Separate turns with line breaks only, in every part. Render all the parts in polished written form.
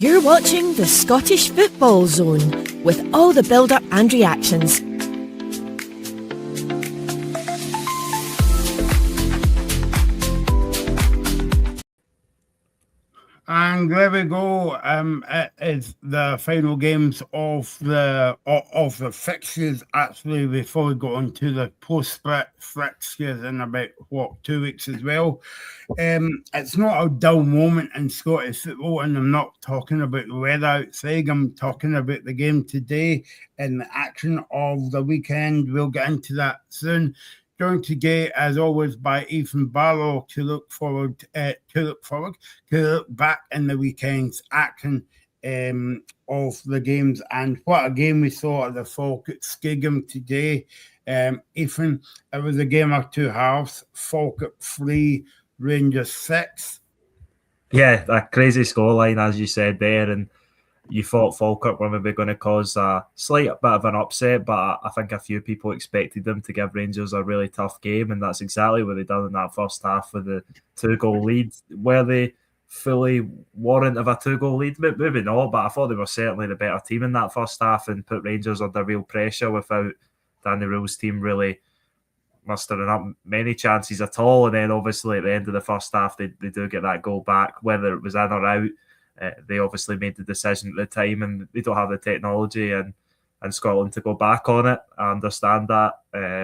You're watching the Scottish Football Zone with all the build-up and reactions.
And there we go. It is the final games of the fixtures. Actually, before we go on to the post-split fixtures in about 2 weeks as well. It's not a dull moment in Scottish football, and I'm not talking about the weather outside. I'm talking about the game today and the action of the weekend. We'll get into that soon. Joined today, as always, by Ethan Barlow to look back in the weekend's action of the games. And what a game we saw at the Falk at Skigum today. Ethan, it was a game of two halves. Falk at 3, Rangers 6.
Yeah, that crazy scoreline, as you said there, and you thought Falkirk were maybe going to cause a slight bit of an upset, but I think a few people expected them to give Rangers a really tough game, and that's exactly what they done in that first half with the 2-goal lead. Were they fully warrant of a 2-goal lead? Maybe not, but I thought they were certainly the better team in that first half and put Rangers under real pressure without Danny Röhl's team really mustering up many chances at all. And then obviously at the end of the first half, they do get that goal back, whether it was in or out. They obviously made the decision at the time, and they don't have the technology and Scotland to go back on it. I understand that.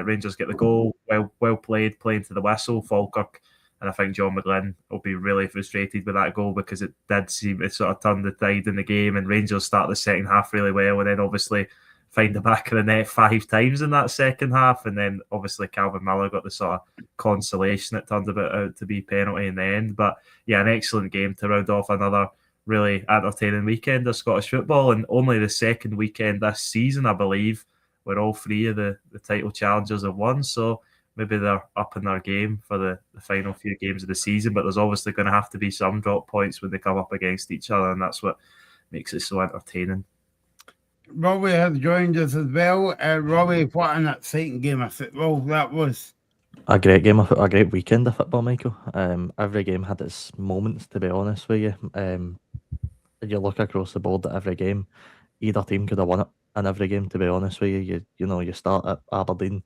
Rangers get the goal, well played, playing to the whistle. Falkirk, and I think John McGlynn will be really frustrated with that goal because it did seem to sort of turn the tide in the game, and Rangers start the second half really well, and then obviously find the back of the net 5 times in that second half, and then obviously Calvin Miller got the sort of consolation. It turned out to be penalty in the end, but yeah, an excellent game to round off another really entertaining weekend of Scottish football, and only the second weekend this season, I believe, where all 3 of the title challengers have won. So maybe they're up in their game for the final few games of the season, but there's obviously going to have to be some drop points when they come up against each other, and that's what makes it so entertaining.
Robbie has joined us as well. Robbie, what an exciting game of football that was.
A great game of a great weekend of football, Michael. Every game had its moments, to be honest with you. You look across the board at every game, either team could have won it in every game, to be honest with you. You start at Aberdeen,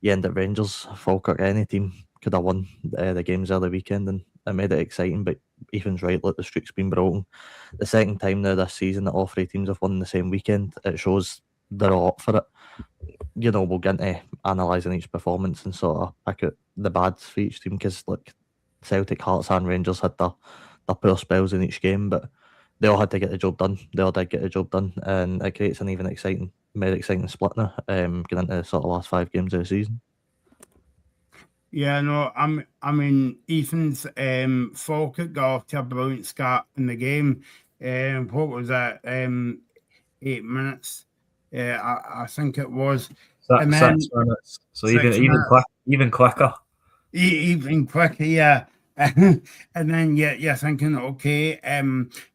you end at Rangers, Falkirk, any team could have won the games of the weekend, and it made it exciting. But Ethan's right, look, the streak's been broken. The second time now this season that all 3 teams have won the same weekend. It shows they're all up for it. We'll get into analysing each performance and sort of pick out the bads for each team, because like Celtic, Hearts and Rangers had their poor spells in each game, but they all had to get the job done. They all did get the job done, and it creates an even more exciting split now, getting into the sort of last 5 games of the season.
Yeah, no, I mean, Ethan's Falkirk got off to a brilliant start in the game. What was that? 8 minutes. I think it was.
6 minutes. So even quicker.
Even quicker, yeah. And then you're thinking, okay,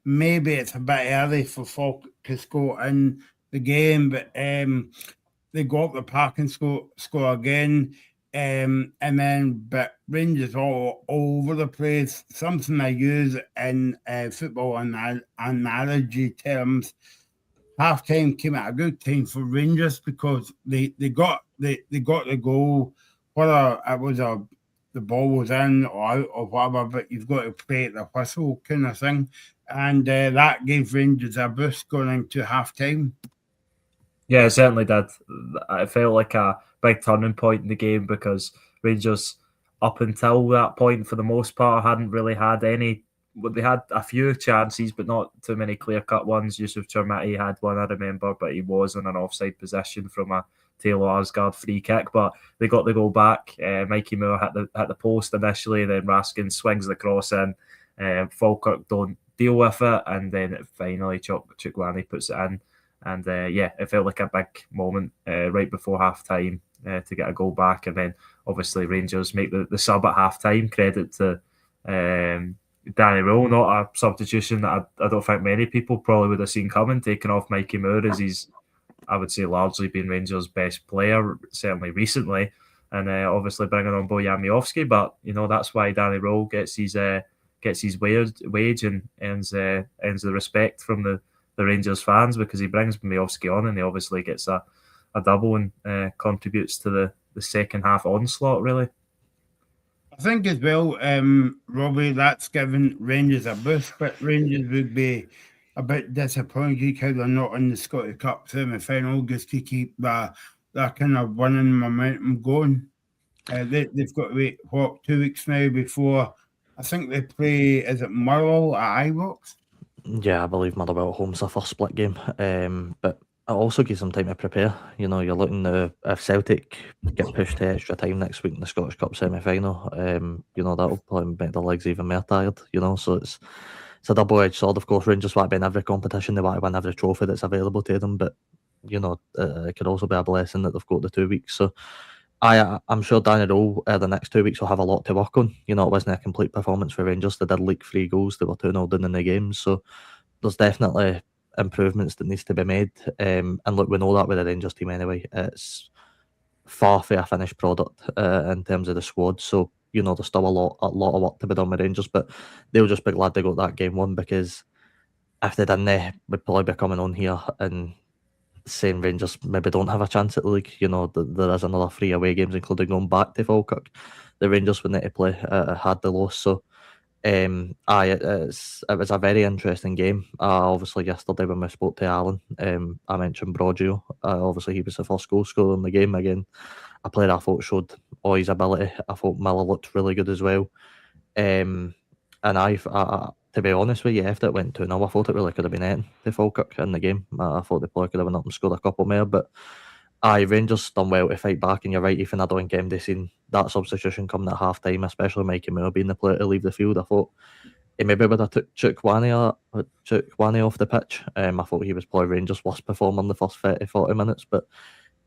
maybe it's a bit early for Falk to score in the game, but they go up the park and score again. And then, but Rangers all over the place. Something I use in football analogy terms. Half time came at a good time for Rangers because they got the goal. Whether it was the ball was in or out or whatever, but you've got to play at the whistle kind of thing, and that gave Rangers a boost going into half time.
Yeah, it certainly did. It felt like a big turning point in the game because Rangers, up until that point, for the most part, hadn't really had any. They had a few chances, but not too many clear-cut ones. Yusuf Chermati had one, I remember, but he was in an offside position from a Taylor Arsgaard free kick. But they got the goal back. Mikey Moore hit the post initially, then Raskin swings the cross in. Falkirk don't deal with it, and then finally Chukwani puts it in. And it felt like a big moment right before half time to get a goal back. And then obviously Rangers make the sub at half time. Credit to Danny Röhl, not a substitution that I don't think many people probably would have seen coming, taking off Mikey Moore, as he's, I would say, largely been Rangers' best player, certainly recently. And obviously bringing on Bojan Miovski. But, that's why Danny Röhl gets his gets his wage and earns the respect from the Rangers fans, because he brings Miovski on and he obviously gets a double and contributes to the second half onslaught, really.
I think as well, Robbie, that's given Rangers a boost, but Rangers would be a bit disappointed how they're not in the Scottish Cup semi-final, just to keep that kind of winning momentum going. They've got to wait, 2 weeks now before, I think they play, is it Murrell at Ibrox?
Yeah, I believe Motherwell at home's a first split game. But it also gives them time to prepare. You know, you're looking to, if Celtic get pushed to extra time next week in the Scottish Cup semi-final, you know, that'll probably make their legs even more tired, you know, so it's a double-edged sword. Of course, Rangers want to be in every competition, they want to win every trophy that's available to them, but, you know, it could also be a blessing that they've got the 2 weeks, so I'm sure Danny Rowe the next 2 weeks will have a lot to work on. You know, it wasn't a complete performance for Rangers. They did leak 3 goals. They were 2-0 down in the game. So there's definitely improvements that needs to be made. And look, we know that with the Rangers team anyway. It's far from a finished product in terms of the squad. So, you know, there's still a lot of work to be done with Rangers, but they'll just be glad they got that game won, because if they didn't, we'd probably be coming on here and saying Rangers maybe don't have a chance at the league. You know, there is another 3 away games, including going back to Falkirk. The Rangers would need to play had the loss. So, it was a very interesting game. Obviously, yesterday when we spoke to Alan, I mentioned Broggio. Obviously, he was the first goal scorer in the game. Again, a player I thought showed all his ability. I thought Miller looked really good as well. And I to be honest with you, after it went 2-0, I thought it really could have been anything to Falkirk in the game. I thought the player could have went up and scored a couple more, but Rangers done well to fight back, and you're right, Ethan, I don't think MD seen that substitution coming at half time, especially Mikey Moore being the player to leave the field. I thought he maybe would have took Chukwani off the pitch. I thought he was probably Rangers' worst performer in the first 30-40 minutes, but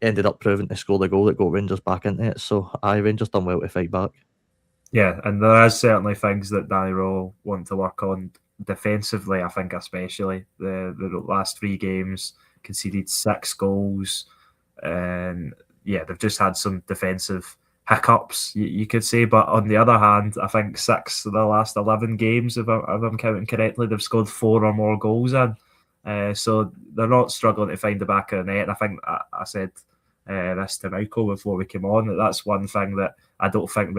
ended up proving to score the goal that got Rangers back into it. So Rangers done well to fight back.
Yeah, and there is certainly things that Danny Rowe want to work on defensively, I think, especially. The last 3 games, conceded 6 goals. And yeah, they've just had some defensive hiccups, you could say. But on the other hand, I think 6 of the last 11 games, if I'm counting correctly, they've scored 4 or more goals in. So they're not struggling to find the back of the net. And I think I said this to Michael before we came on, that's one thing that I don't think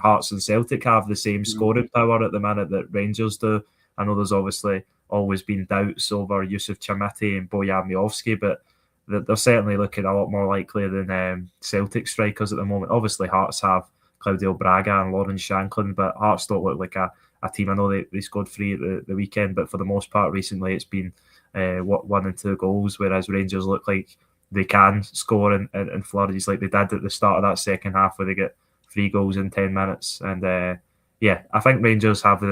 Hearts and Celtic have the same scoring power at the minute that Rangers do. I know there's obviously always been doubts over Yusuf Chamiti and Bojan Miovski, but they're certainly looking a lot more likely than Celtic strikers at the moment. Obviously, Hearts have Claudio Braga and Lawrence Shanklin, but Hearts don't look like a team. I know they scored 3 at the weekend, but for the most part recently it's been 1 and 2 goals, whereas Rangers look like they can score in flurries like they did at the start of that second half, where they get 3 goals in 10 minutes. And I think Rangers have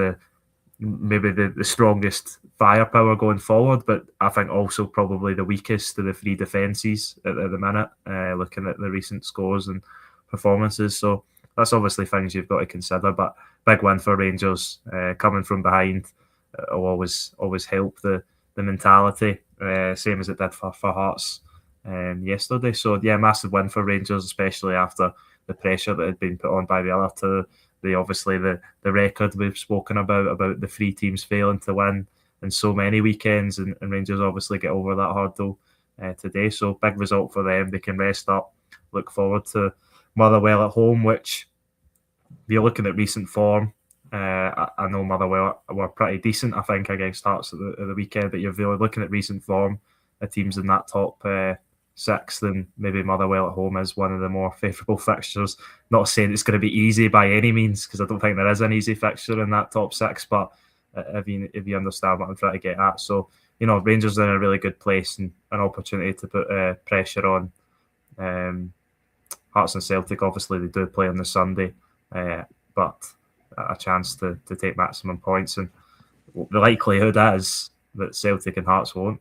maybe the strongest firepower going forward, but I think also probably the weakest of the 3 defences at the minute, looking at the recent scores and performances. So that's obviously things you've got to consider. But big win for Rangers, coming from behind will always help the mentality, same as it did for Hearts yesterday. So yeah, massive win for Rangers, especially after the pressure that had been put on by the other 2. Obviously the record we've spoken about the 3 teams failing to win in so many weekends, and Rangers obviously get over that hurdle today. So big result for them. They can rest up, look forward to Motherwell at home, which, if you're looking at recent form, I know Motherwell were pretty decent, I think, against Hearts at the weekend, but if you're looking at recent form, the teams in that top 6, then maybe Motherwell at home is one of the more favourable fixtures. Not saying it's going to be easy by any means, because I don't think there is an easy fixture in that top 6, but if you understand what I'm trying to get at. So, you know, Rangers are in a really good place and an opportunity to put pressure on Hearts and Celtic. Obviously they do play on the Sunday, but a chance to take maximum points, and the likelihood is that Celtic and Hearts won't.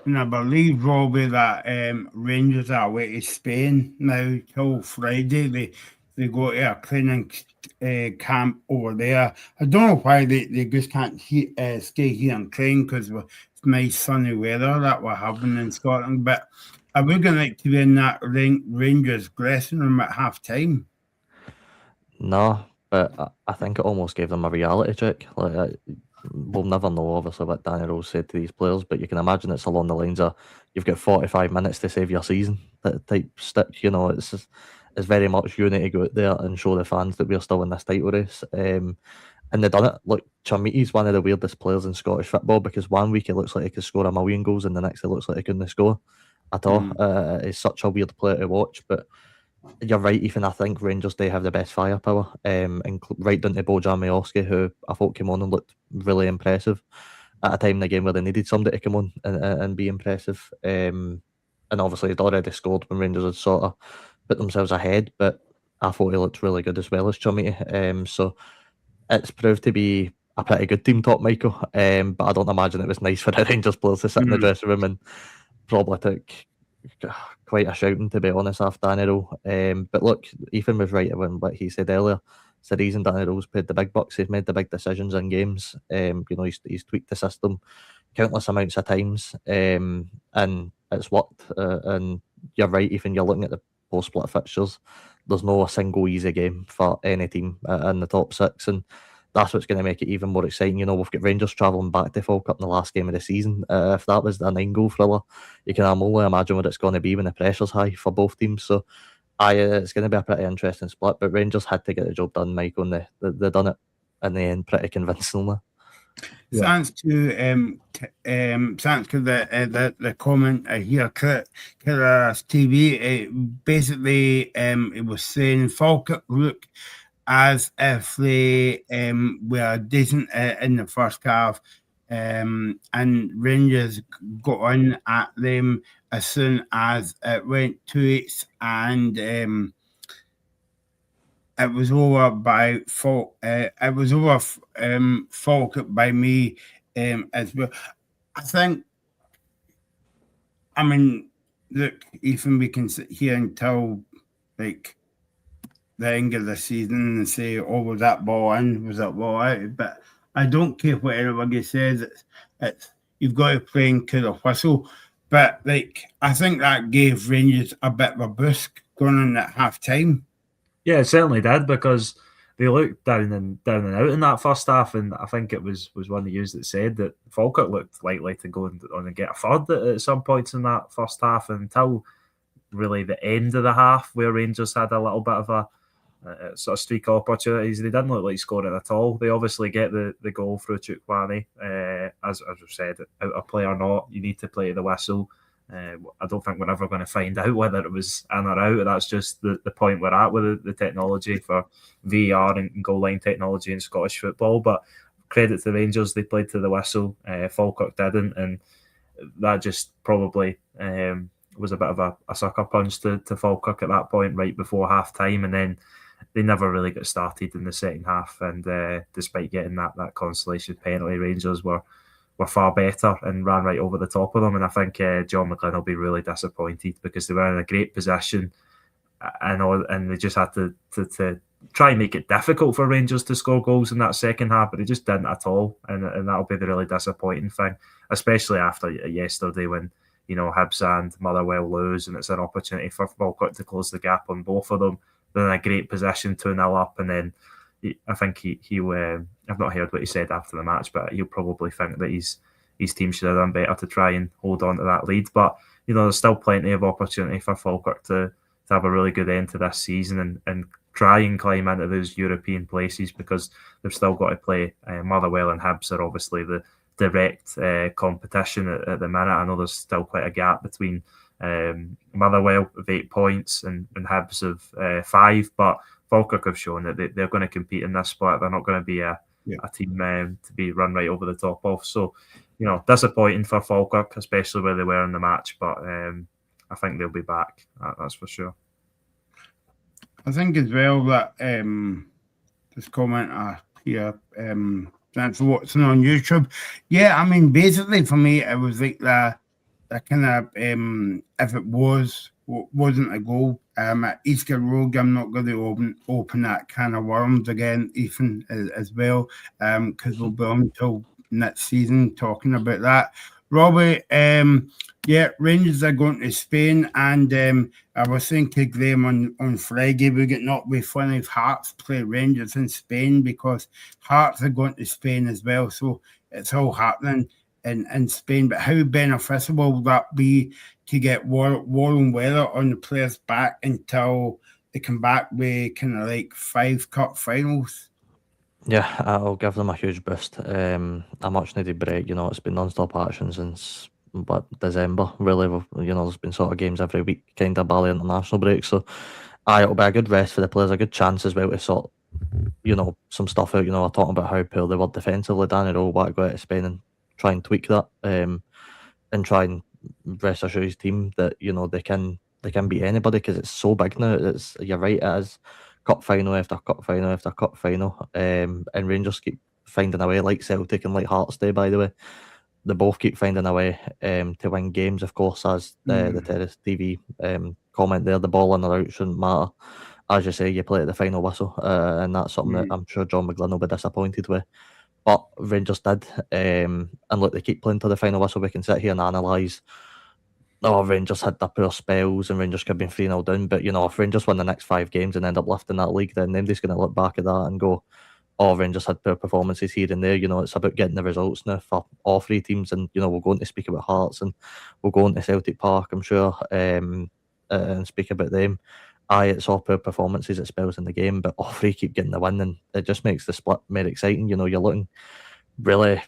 And I believe, Robbie, that Rangers are away to Spain now till Friday. They go to a training camp over there. I don't know why they just can't stay here and train, because it's nice sunny weather that we're having in Scotland. But are we going to like to be in that Rangers dressing room at half time?
No, but I think it almost gave them a reality check. We'll never know, obviously, what Danny Rose said to these players, but you can imagine it's along the lines of you've got 45 minutes to save your season type stick. It's very much you need to go out there and show the fans that we're still in this title race. And they done it. Look, Chamiti's one of the weirdest players in Scottish football because one week it looks like he could score 1,000,000 goals, and the next it looks like he couldn't score at all. He's such a weird player to watch, but you're right, Ethan. I think Rangers do have the best firepower, and right down to Bojan Miovski, who I thought came on and looked really impressive at a time in the game where they needed somebody to come on and be impressive. And obviously, he'd already scored when Rangers had sort of put themselves ahead, but I thought he looked really good as well as Chummy. So it's proved to be a pretty good team, top Michael. But I don't imagine it was nice for the Rangers players to sit in the dressing room and probably took quite a shouting, to be honest, after Danny Rowe. But look, Ethan was right when what he said earlier. It's the reason Danny Rowe's paid the big bucks. He's made the big decisions in games. He's tweaked the system countless amounts of times, and it's worked. And you're right, Ethan. You're looking at the post-split fixtures. There's no a single easy game for any team in the top six, and that's what's going to make it even more exciting. We've got Rangers travelling back to Falkirk in the last game of the season. If that was a 9-goal thriller, you can only imagine what it's going to be when the pressure's high for both teams. So, it's going to be a pretty interesting split. But Rangers had to get the job done, Michael, and they done it in the end pretty convincingly.
Thanks to the comment here, Killers TV. Basically, it was saying Falkirk look as if they were decent in the first half, and Rangers got on at them as soon as it went 2-8, and it was over by Falkirk by me as well. I think. I mean, look, Ethan, we can sit here until like the end of the season and say, "Oh, was that ball in? Was that ball out?" But I don't care what anybody says. It's you've got to play into the whistle. But I think that gave Rangers a bit of a boost going on at half time.
Yeah, it certainly did, because they looked down and out in that first half, and I think it was one of you that said that Falkirk looked likely to go on and get a third at some points in that first half, until really the end of the half, where Rangers had a little bit of a sort of streak of opportunities. They didn't look like scoring at all. They obviously get the goal through Chukwani. As we've said, out of play or not, you need to play the whistle. I don't think we're ever going to find out whether it was in or out. That's just the point we're at with the technology for VAR and goal line technology in Scottish football. But credit to the Rangers, they played to the whistle. Falkirk didn't, and that just probably was a bit of a sucker punch to Falkirk at that point, right before half time. And then they never really got started in the second half. And despite getting that consolation penalty, Rangers were far better and ran right over the top of them. And I think John McGlynn will be really disappointed, because they were in a great position and they just had to try and make it difficult for Rangers to score goals in that second half, but they just didn't at all. And that'll be the really disappointing thing, especially after yesterday when, Hibs and Motherwell lose, and it's an opportunity for Falkirk to close the gap on both of them. They're in a great position, 2-0 up, and then I think he I've not heard what he said after the match, but he'll probably think that his team should have done better to try and hold on to that lead. But there's still plenty of opportunity for Falkirk to have a really good end to this season and try and climb into those European places, because they've still got to play Motherwell and Hibs are obviously the direct competition at the minute. I know there's still quite a gap between Motherwell of 8 points and Hibs of 5, but Falkirk have shown that they're going to compete in this split. They're not going to be a team to be run right over the top of. So, disappointing for Falkirk, especially where they were in the match. But I think they'll be back. That's for sure.
I think as well that this comment here, thanks for watching on YouTube. Yeah, I mean, basically for me, it was like that kind of, if it wasn't a goal, at Easter Road, I'm not going to open that can of worms again, Ethan, as well, because we'll be on until next season talking about that. Robbie, yeah, Rangers are going to Spain, and I was thinking, Graham, on Friday we get not be fun if Hearts play Rangers in Spain, because Hearts are going to Spain as well, so it's all happening in Spain. But how beneficial will that be to get warm weather on the players back until they come back with kind of like 5 cup finals?
Yeah, I'll give them a huge boost. A much needed break. It's been non-stop action since December. Really, there's been sort of games every week, kind of Bali international break. So, it'll be a good rest for the players, a good chance as well to sort, some stuff out. We're talking about how poor they were defensively. Danny Rowe want to go out to Spain and try and tweak that, and try and rest assure his team that they can beat anybody, because it's so big now. You're right, it is cup final after cup final after cup final, and Rangers keep finding a way, like Celtic and like Hearts do, by the way. They both keep finding a way to win games, of course, as the Terrace TV comment there, the ball in or out shouldn't matter. As you say, you play at the final whistle, and that's something that I'm sure John McGlynn will be disappointed with. But Rangers did, and look, they keep playing to the final whistle. We can sit here and analyse, Rangers had their poor spells and Rangers could have been 3-0 down. But, if Rangers win the next 5 games and end up lifting that league, then nobody's going to look back at that and go, Rangers had poor performances here and there. It's about getting the results now for all 3 teams. And, we're going to speak about Hearts and we'll go into Celtic Park, I'm sure, and speak about them. It's all poor performances at spells in the game, but all 3 keep getting the win, and it just makes the split more exciting. You're looking really,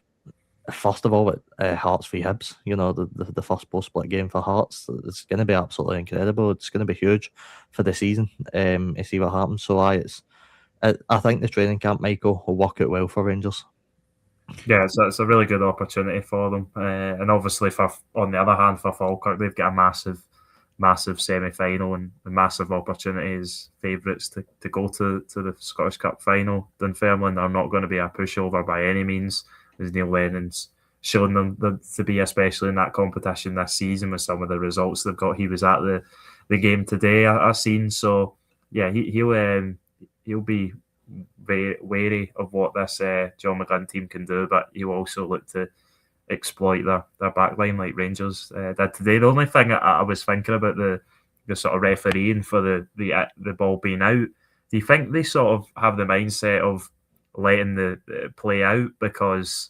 first of all, at Hearts v Hibs, the first post-split game for Hearts. It's going to be absolutely incredible. It's going to be huge for the season, to see what happens. So I think the training camp, Michael, will work out well for Rangers.
Yeah, so it's a really good opportunity for them. And obviously, on the other hand, for Falkirk, they've got a massive semi-final and massive opportunities, favourites to go to the Scottish Cup final. Dunfermline are not going to be a pushover by any means, as Neil Lennon's shown them to be, especially in that competition this season with some of the results they've got. He was at the game today, I seen. So, yeah, he'll be very wary of what this John McGlynn team can do, but he'll also look to exploit their backline like Rangers did today. The only thing I was thinking about the sort of refereeing for the ball being out. Do you think they sort of have the mindset of letting the play out, because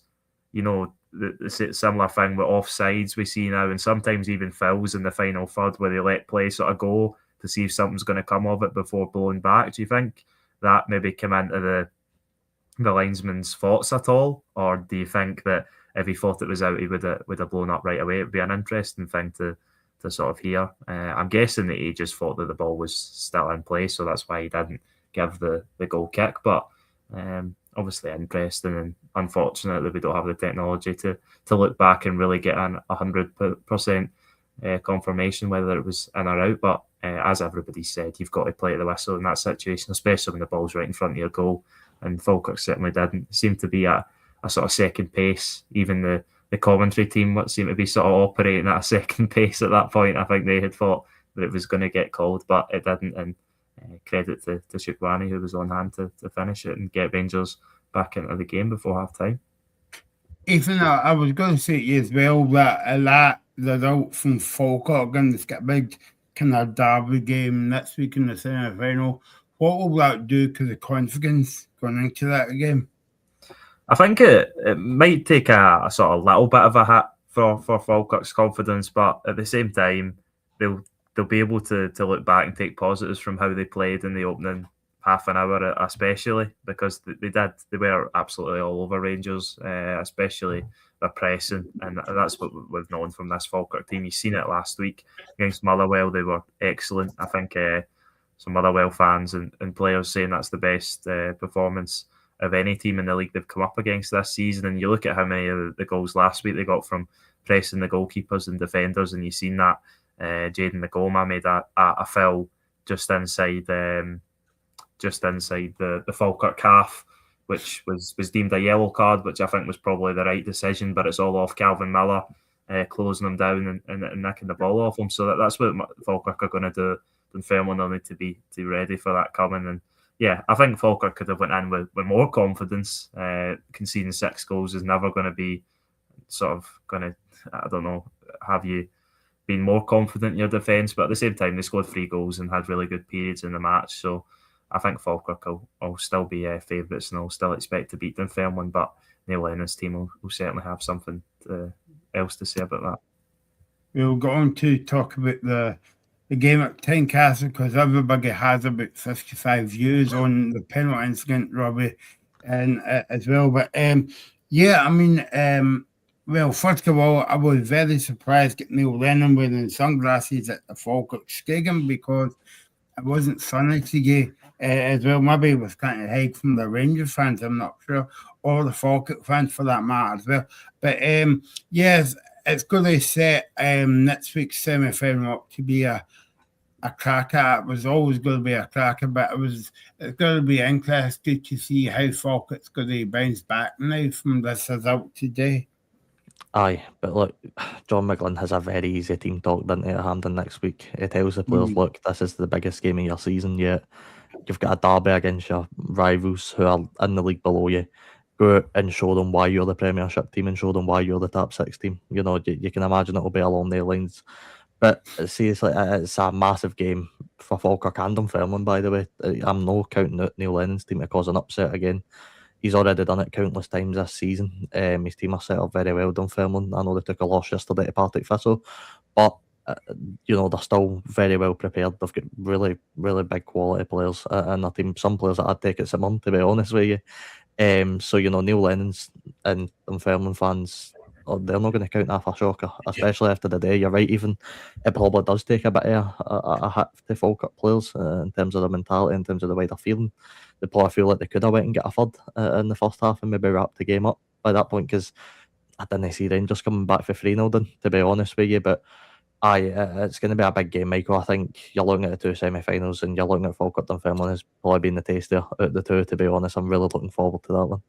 the similar thing with offsides we see now, and sometimes even fouls in the final third where they let play sort of go to see if something's going to come of it before blowing back? Do you think that maybe come into the linesman's thoughts at all, or do you think that if he thought it was out, he would have blown up right away? It would be an interesting thing to sort of hear. I'm guessing that he just thought that the ball was still in play, so that's why he didn't give the goal kick. But obviously interesting, and unfortunate that we don't have the technology to look back and really get an 100% confirmation whether it was in or out. But as everybody said, you've got to play at the whistle in that situation, especially when the ball's right in front of your goal. And Falkirk certainly didn't. It seemed to be a sort of second pace. Even the commentary team seemed to be sort of operating at a second pace at that point. I think they had thought that it was going to get called, but it didn't. And credit to Shukwani, who was on hand to finish it and get Rangers back into the game before half time.
Ethan, I was going to say to you as well that the result from Falkirk, and it's got a big kind of derby game next week in the semi-final. What will that do to the confidence going into that game?
I think it might take a sort of little bit of a hit for Falkirk's confidence, but at the same time, they'll be able to look back and take positives from how they played in the opening half an hour, especially because they were absolutely all over Rangers, especially their pressing, and that's what we've known from this Falkirk team. You've seen it last week against Motherwell; they were excellent. I think some Motherwell fans and players saying that's the best performance of any team in the league they've come up against this season. And you look at how many of the goals last week they got from pressing the goalkeepers and defenders, and you've seen that Jaden Nagoma made a foul just inside the Falkirk half, which was deemed a yellow card, which I think was probably the right decision, but it's all off Calvin Miller closing them down and nicking the ball off him. So that's what Falkirk are going to do. Dunfermline will need to be ready for that coming. And yeah, I think Falkirk could have went in with more confidence. Conceding 6 goals is never going to be sort of going to, I don't know, have you been more confident in your defence. But at the same time, they scored 3 goals and had really good periods in the match. So I think Falkirk will still be favourites, and I'll still expect to beat Dunfermline. But Neil Lennon's team will certainly have something else to say about that.
We'll go on to talk about the game at Tynecastle, because everybody has about 55 views on the penalty incident, Robbie, and as well. But yeah, I mean, well, first of all, I was very surprised at Neil Lennon wearing sunglasses at the Falkirk Stadium, because it wasn't sunny today as well. Maybe it was kind of hide from the Rangers fans, I'm not sure, or the Falkirk fans for that matter as well. But yes, it's going to set next week's semi-final up to be a cracker. It was always going to be a cracker, but it's going to be interesting to see how Falkirk's going to bounce back now from this result today.
Aye, but look, John McGlynn has a very easy team talked into at Hampden next week. He tells the players, look, this is the biggest game of your season yet. You've got a derby against your rivals who are in the league below you. Go out and show them why you're the Premiership team and show them why you're the top 6 team. You know, you can imagine it'll be along their lines. But seriously, it's a massive game for Falkirk and Dunfermline, by the way. I'm not counting out Neil Lennon's team to cause an upset again. He's already done it countless times this season. His team are set up very well, Dunfermline. I know they took a loss yesterday to Partick Thistle, but you know, they're still very well prepared. They've got really, really big quality players in their team. Some players that I'd take at St Mirren, to be honest with you. So, you know, Neil Lennon's and Dunfermline fans, they're not going to count that for a shocker, especially after the day. You're right, even it probably does take a bit of a hit to Falkirk players in terms of their mentality, in terms of the way they're feeling. They probably feel like they could have went and get a third in the first half and maybe wrapped the game up by that point, because I didn't see Rangers coming back for 3-0 then, to be honest with you. But it's going to be a big game, Michael. I think you're looking at the 2 semi-finals and you're looking at Falkirk Dunfermline has probably been the tastier out of the 2, to be honest. I'm really looking forward to that one.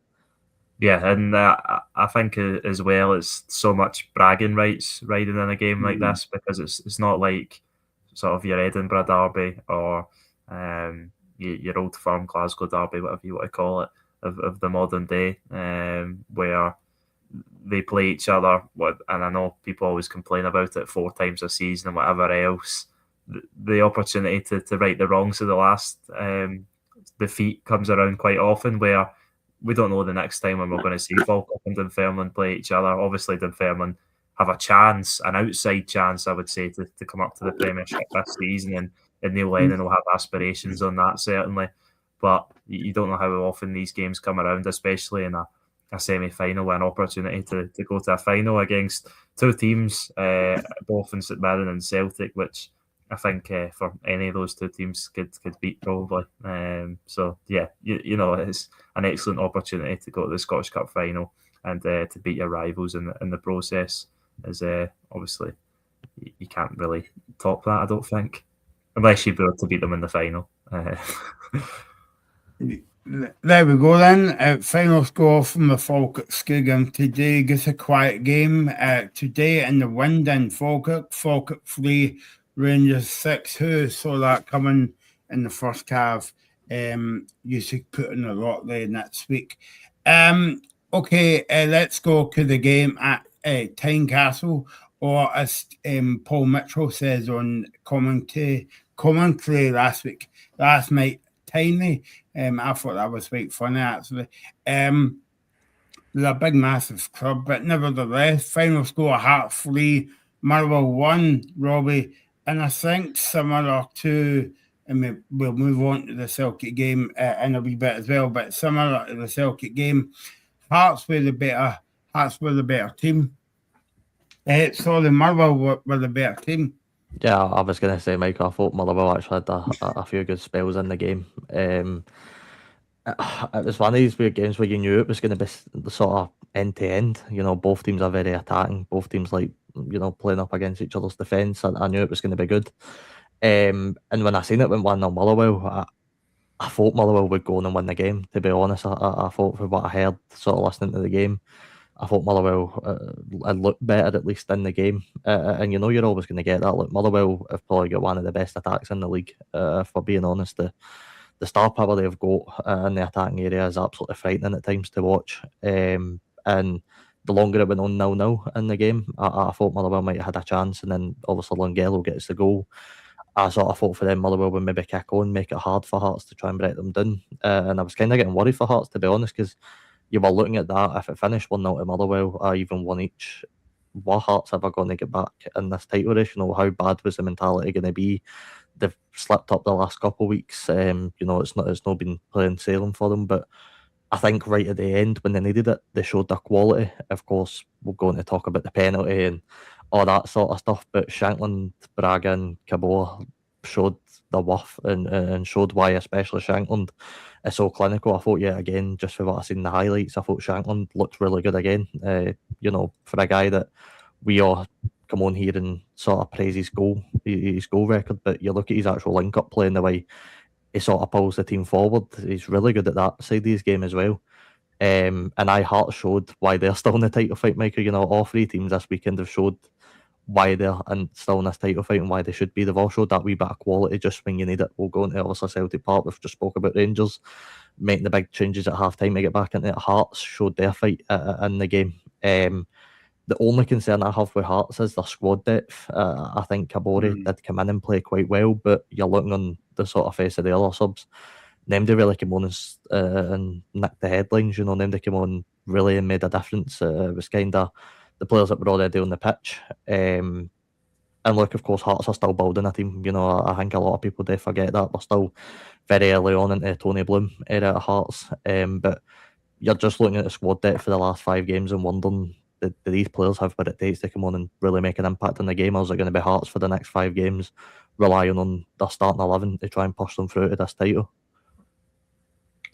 Yeah, and I think as well, it's so much bragging rights riding in a game like this, because it's not like sort of your Edinburgh derby or your old firm Glasgow derby, whatever you want to call it, of the modern day, where they play each other, and I know people always complain about it, 4 times a season and whatever else. The opportunity to right the wrongs of the last defeat comes around quite often, where we don't know the next time when we're going to see Falkirk and Dunfermline play each other. Obviously, Dunfermline have a chance, an outside chance, I would say, to come up to the Premiership this season, and Neil Lennon will have aspirations on that, certainly. But you don't know how often these games come around, especially in a semi-final, an opportunity to go to a final against 2 teams, both in St Mirren and Celtic, which I think for any of those 2 teams could beat probably. So yeah, you know, it's an excellent opportunity to go to the Scottish Cup final and to beat your rivals in the process. Is obviously you can't really top that, I don't think, unless you were to beat them in the final.
There we go then. Final score from the Falkirk Stadium today. Just a quiet game today in the wind in Falkirk. Falkirk 3, Rangers 6. Who saw that coming in the first half? You should put in a lot there next week. Okay, let's go to the game at Tynecastle, or as Paul Mitchell says on commentary last night, Tiny. I thought that was quite funny, actually. They're a big, massive club, but nevertheless, final score, Hearts 3, Motherwell 1, Robbie, and I think similar to, we'll move on to the Celtic game in a wee bit as well, but similar to the Celtic game, Hearts were the better team. Sorry, Motherwell were the better team.
Yeah, I was going to say, Michael, I thought Motherwell actually had a few good spells in the game. It was one of these weird games where you knew it was going to be the sort of end-to-end. You know, both teams are very attacking. Both teams like, you know, playing up against each other's defence. I knew it was going to be good. And when I seen it went 1-0 Motherwell, I thought Motherwell would go on and win the game, to be honest. I thought, from what I heard, sort of listening to the game, I thought Motherwell looked better, at least in the game. And you know, you're always going to get that. Look, Motherwell have probably got one of the best attacks in the league, for being honest. The star power they've got in the attacking area is absolutely frightening at times to watch. And the longer it went on 0-0 in the game, I thought Motherwell might have had a chance, and then obviously Longelo gets the goal. I sort of thought for them Motherwell would maybe kick on, make it hard for Hearts to try and break them down. And I was kind of getting worried for Hearts, to be honest, because you were looking at that. If it finished 1-0 to Motherwell, or even one each, what Hearts ever going to get back in this title race? You know, how bad was the mentality going to be? They've slipped up the last couple of weeks. You know, it's not been plain sailing for them, but I think right at the end when they needed it, they showed their quality. Of course, we're going to talk about the penalty and all that sort of stuff, but Shankland, Braga, and Cabot showed their worth and showed why, especially Shankland, is so clinical. I thought, yeah, again, just for what I seen in the highlights, I thought Shankland looked really good again. You know, for a guy that we all come on here and sort of praise his goal record, but you look at his actual link-up play and the way he sort of pulls the team forward. He's really good at that side of his game as well. And Hearts showed why they're still in the title fight, Michael. You know, all three teams this weekend have showed why they're still in this title fight and why they should be. They've all showed that wee bit of quality just when you need it. We'll go into obviously Celtic Park. We've just spoke about Rangers making the big changes at half time to get back into it. Hearts showed their fight in the game. The only concern I have with Hearts is their squad depth. I think Kabori did come in and play quite well, but you're looking on the sort of face of the other subs. Nemdi really came on and nicked the headlines. You know, Nemdi came on really and made a difference. It was kind of the players that were already on the pitch. And look, of course, Hearts are still building a team. You know, I think a lot of people do forget that. We're still very early on into Tony Bloom era at Hearts. But you're just looking at the squad depth for the last 5 games and wondering, do these players have what it takes to come on and really make an impact on the game, or is it going to be Hearts for the next 5 games, relying on their starting 11 to try and push them through to this title?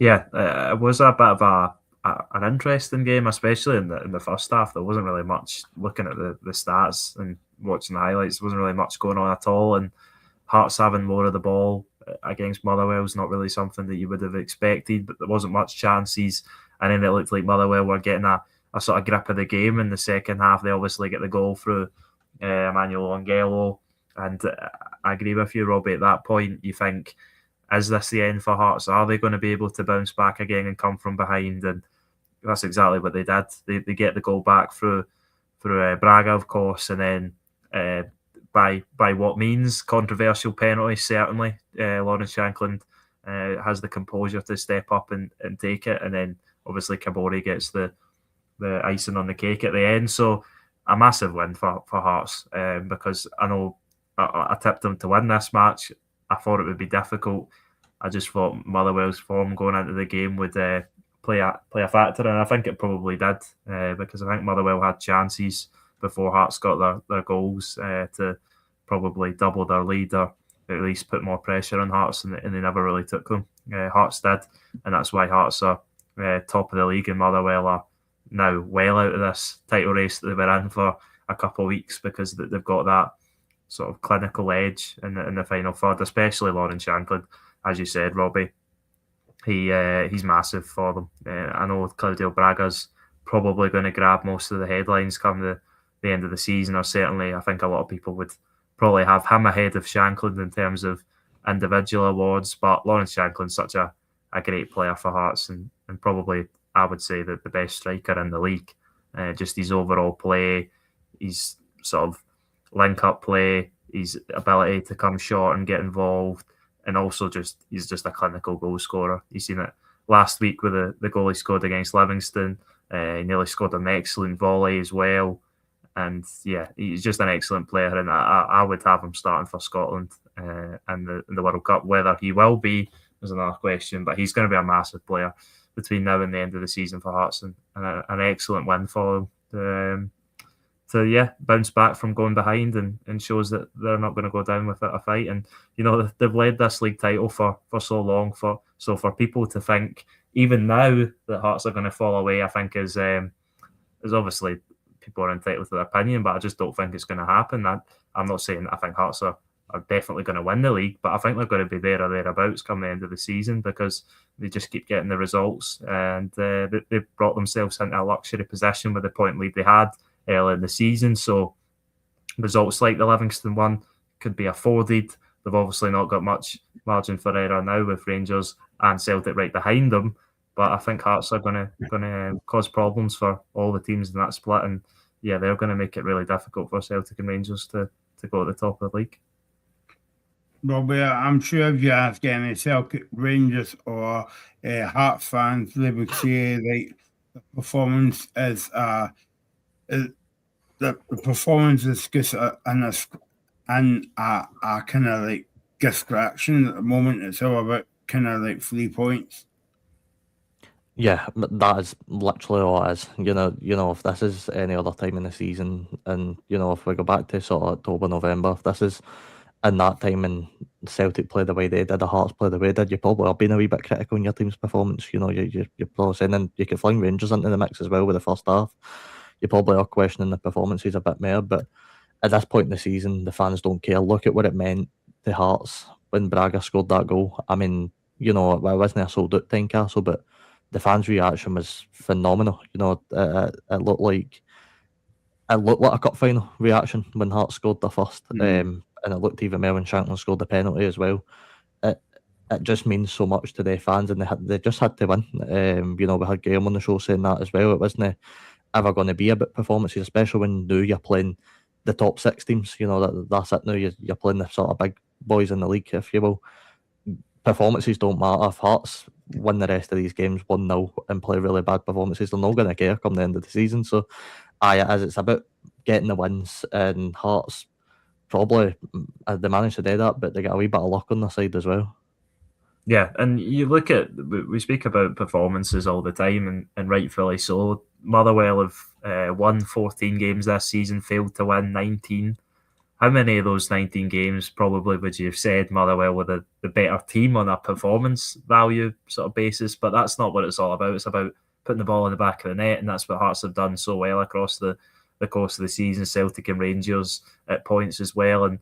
Yeah, it was a bit of an interesting game, especially in the first half. There wasn't really much, looking at the stats and watching the highlights, there wasn't really much going on at all. And Hearts having more of the ball against Motherwell is not really something that you would have expected, but there wasn't much chances. And then it looked like Motherwell were getting a sort of grip of the game in the second half. They obviously get the goal through Emmanuel Longelo. And I agree with you, Robbie, at that point, you think, is this the end for Hearts? Are they going to be able to bounce back again and come from behind? And that's exactly what they did. They get the goal back through Braga, of course, and then by what means, controversial penalty, certainly. Lawrence Shankland has the composure to step up and take it, and then obviously Kabori gets the icing on the cake at the end. So a massive win for Hearts, because I know I tipped them to win this match. I thought it would be difficult. I just thought Motherwell's form going into the game would play a factor, and I think it probably did, because I think Motherwell had chances before Hearts got their goals to probably double their lead, or at least put more pressure on Hearts, and they never really took them. Hearts did, and that's why Hearts are top of the league, and Motherwell are now well out of this title race that they were in for a couple of weeks, because they've got that sort of clinical edge in the final third, especially Lawrence Shankland, as you said, Robbie. He's massive for them. I know Claudio Braga's probably going to grab most of the headlines come the end of the season, or certainly I think a lot of people would probably have him ahead of Shankland in terms of individual awards, but Lawrence Shankland's such a great player for Hearts, and probably I would say that the best striker in the league. Just his overall play, his sort of link-up play, his ability to come short and get involved, and also he's just a clinical goal scorer. You've seen it last week with the goal he scored against Livingston. He nearly scored an excellent volley as well. And yeah, he's just an excellent player, and I would have him starting for Scotland in the World Cup. Whether he will be is another question, but he's going to be a massive player between now and the end of the season for Hearts, and an excellent win for them. To bounce back from going behind and shows that they're not going to go down without a fight. And you know, they've led this league title for so long. So for people to think even now that Hearts are going to fall away, I think is obviously people are entitled to their opinion, but I just don't think it's going to happen. I'm not saying that I think Hearts are definitely going to win the league, but I think they're going to be there or thereabouts come the end of the season, because they just keep getting the results, and they've brought themselves into a luxury position with the point lead they had early in the season. So results like the Livingston one could be afforded. They've obviously not got much margin for error now with Rangers and Celtic right behind them, But I think Hearts are going to cause problems for all the teams in that split, and yeah, they're going to make it really difficult for Celtic and Rangers to go at the top of the league.
Well, I'm sure if you ask any Celtic, Rangers, or Hearts fans, they would say the performance is the performance is just a kind of like distraction at the moment. It's all about kind of like 3 points.
Yeah, but that is literally all it is. You know, if this is any other time in the season, and if we go back to sort of October, November, if this is in that time and Celtic play the way they did, the Hearts play the way they did, you probably have been a wee bit critical in your team's performance. You're probably saying, and you could fling Rangers into the mix as well with the first half. You probably are questioning the performances a bit more, but at this point in the season, the fans don't care. Look at what it meant to Hearts when Braga scored that goal. I mean, it wasn't a sold out Tynecastle, but the fans' reaction was phenomenal. It looked like a cup final reaction when Hearts scored the first, and it looked even more when Shanklin scored the penalty as well. It just means so much to their fans, and they just had to win. We had Graham on the show saying that as well. It wasn't ever going to be about performances, especially when now you're playing the top 6 teams. That's it now. You're playing the sort of big boys in the league, if you will. Performances don't matter. If Hearts win the rest of these games 1-0 and play really bad performances, they're not going to care come the end of the season. So, it's about getting the wins, and Hearts probably they managed to do that, but they got a wee bit of luck on their side as well.
Yeah, and you look at, we speak about performances all the time, and rightfully so. Motherwell have won 14 games this season, failed to win 19. How many of those 19 games probably would you have said Motherwell were the better team on a performance value sort of basis? But that's not what it's all about. It's about putting the ball in the back of the net, and that's what Hearts have done so well across the course of the season. Celtic and Rangers at points as well, and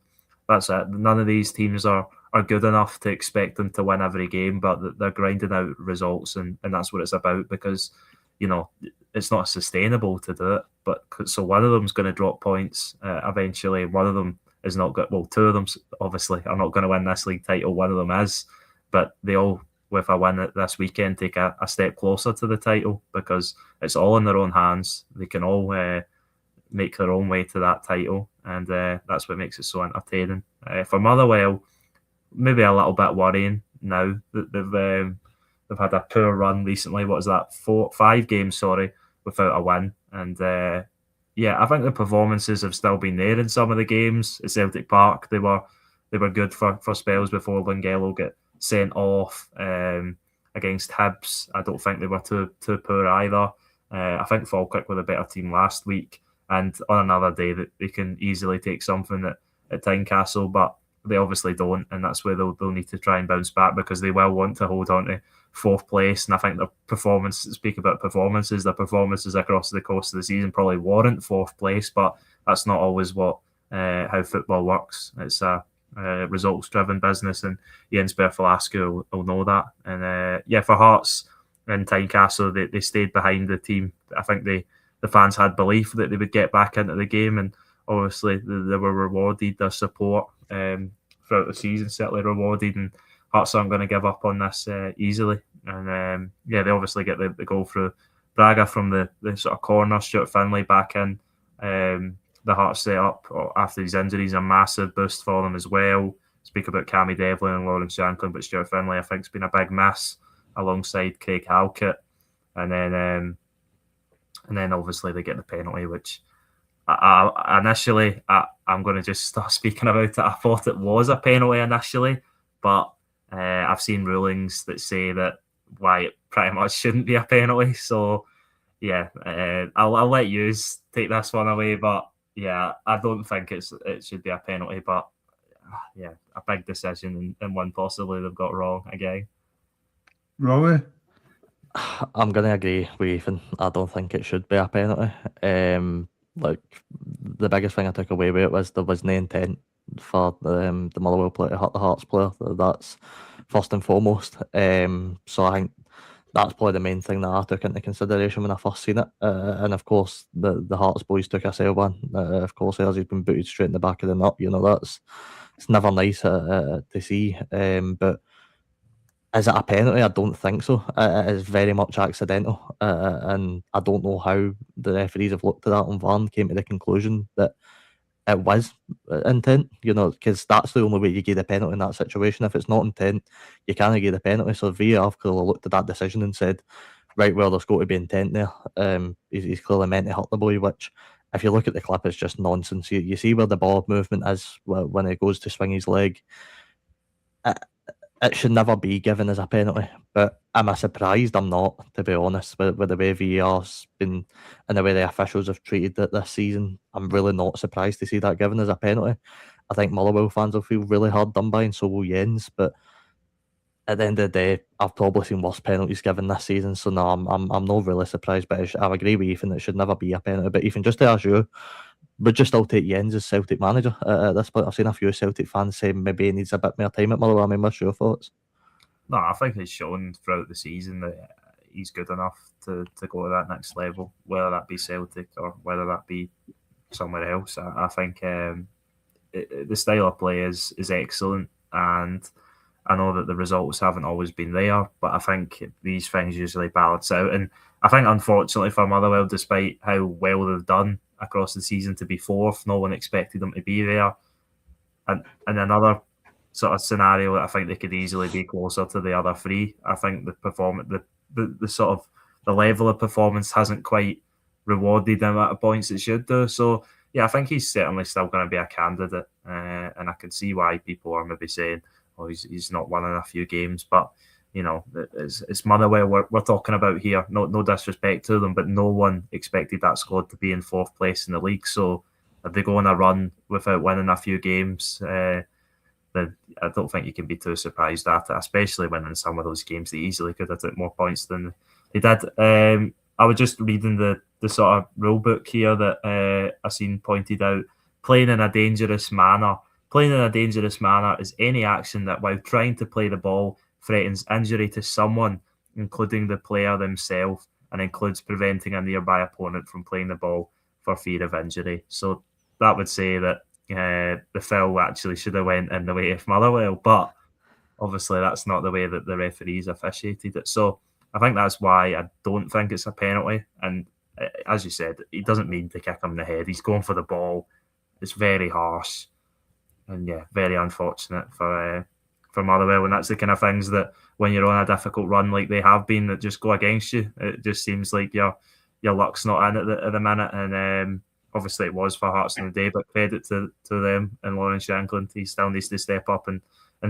that's it. None of these teams are good enough to expect them to win every game, but they're grinding out results, and that's what it's about, because it's not sustainable to do it. But so one of them's going to drop points eventually. One of them is not good. Well, two of them obviously are not going to win this league title. One of them is, but they all, with a win this weekend, take a step closer to the title, because it's all in their own hands. They can all make their own way to that title, and that's what makes it so entertaining. For Motherwell, maybe a little bit worrying now that they've had a poor run recently. What is that? 5 games, without a win. And I think the performances have still been there in some of the games at Celtic Park. They were good for spells before Lingelo got sent off against Hibs. I don't think they were too poor either. I think Falkirk were the better team last week, and on another day that they can easily take something at Tynecastle, but they obviously don't, and that's where they'll need to try and bounce back, because they will want to hold on to 4th place. And I think their performances across the course of the season probably warrant 4th place, but that's not always what how football works. It's a results-driven business, and Jens Berfalasco will know that. And for Hearts and Tynecastle, they stayed behind the team. I think the fans had belief that they would get back into the game, and obviously they were rewarded. Their support throughout the season certainly rewarded, and Hearts aren't going to give up on this easily. And they obviously get the goal through Braga from the sort of corner. Stuart Finlay back in. The Hearts set up after these injuries, a massive boost for them as well. Speak about Cammy Devlin and Lawrence Shanklin, but Stuart Finlay I think has been a big miss alongside Craig Halkett. And then obviously they get the penalty, which initially I'm going to just start speaking about it. I thought it was a penalty initially, but I've seen rulings that say that why it pretty much shouldn't be a penalty. So I'll let you take this one away, but I don't think it should be a penalty, but a big decision and one possibly they've got wrong again.
Robbie?
I'm going to agree with Ethan. I don't think it should be a penalty. Like, the biggest thing I took away with it was there was no intent for the Motherwell player to hurt the Hearts player. That's first and foremost. So I think that's probably the main thing that I took into consideration when I first seen it. And of course, the Hearts boys took a sale one. Of course, he's been booted straight in the back of the nut. It's never nice to see. But Is it a penalty? I don't think so. It is very much accidental, and I don't know how the referees have looked at that on VAR and came to the conclusion that it was intent, because that's the only way you give the penalty in that situation. If it's not intent, you can't give the penalty. So VAR could have looked at that decision and said, right, well, there's got to be intent there. He's clearly meant to hurt the boy, which, if you look at the clip, it's just nonsense. You see where the ball movement is when it goes to swing his leg. It should never be given as a penalty. But am I surprised? I'm not, to be honest, with the way VAR's been and the way the officials have treated it this season. I'm really not surprised to see that given as a penalty. I think Motherwell fans will feel really hard done by, and so will Jens. But at the end of the day, I've probably seen worse penalties given this season. So no, I'm not really surprised. But I agree with Ethan, it should never be a penalty. But Ethan, just to ask you, would you still take Jens as Celtic manager at this point? I've seen a few Celtic fans say maybe he needs a bit more time at Motherwell. I mean, what's your thoughts?
No, I think he's shown throughout the season that he's good enough to go to that next level, whether that be Celtic or whether that be somewhere else. I think the style of play is excellent, and I know that the results haven't always been there, but I think these things usually balance out. And I think, unfortunately for Motherwell, despite how well they've done across the season to be fourth, no one expected them to be there. And another sort of scenario, I think they could easily be closer to the other three. I think the performance, the sort of the level of performance hasn't quite rewarded them at points it should do. So yeah, I think he's certainly still going to be a candidate, and I can see why people are maybe saying, "Oh, he's not won in a few games," but it's Motherwell we're talking about here. No disrespect to them, but no one expected that squad to be in fourth place in the league. So if they go on a run without winning a few games, then I don't think you can be too surprised at it, especially when in some of those games they easily could have took more points than they did. I was just reading the sort of rule book here that I seen pointed out. Playing in a dangerous manner. Playing in a dangerous manner is any action that, while trying to play the ball, threatens injury to someone, including the player themselves, and includes preventing a nearby opponent from playing the ball for fear of injury. So that would say that the foul actually should have went in the way of Motherwell, but obviously that's not the way that the referees officiated it. So I think that's why I don't think it's a penalty. And as you said, he doesn't mean to kick him in the head. He's going for the ball. It's very harsh, and yeah, very unfortunate for Motherwell. And that's the kind of things that when you're on a difficult run like they have been, that just go against you. It just seems like your luck's not in at the minute. And obviously it was for Hearts in the day, but credit to them and Lawrence Shankland. He still needs to step up and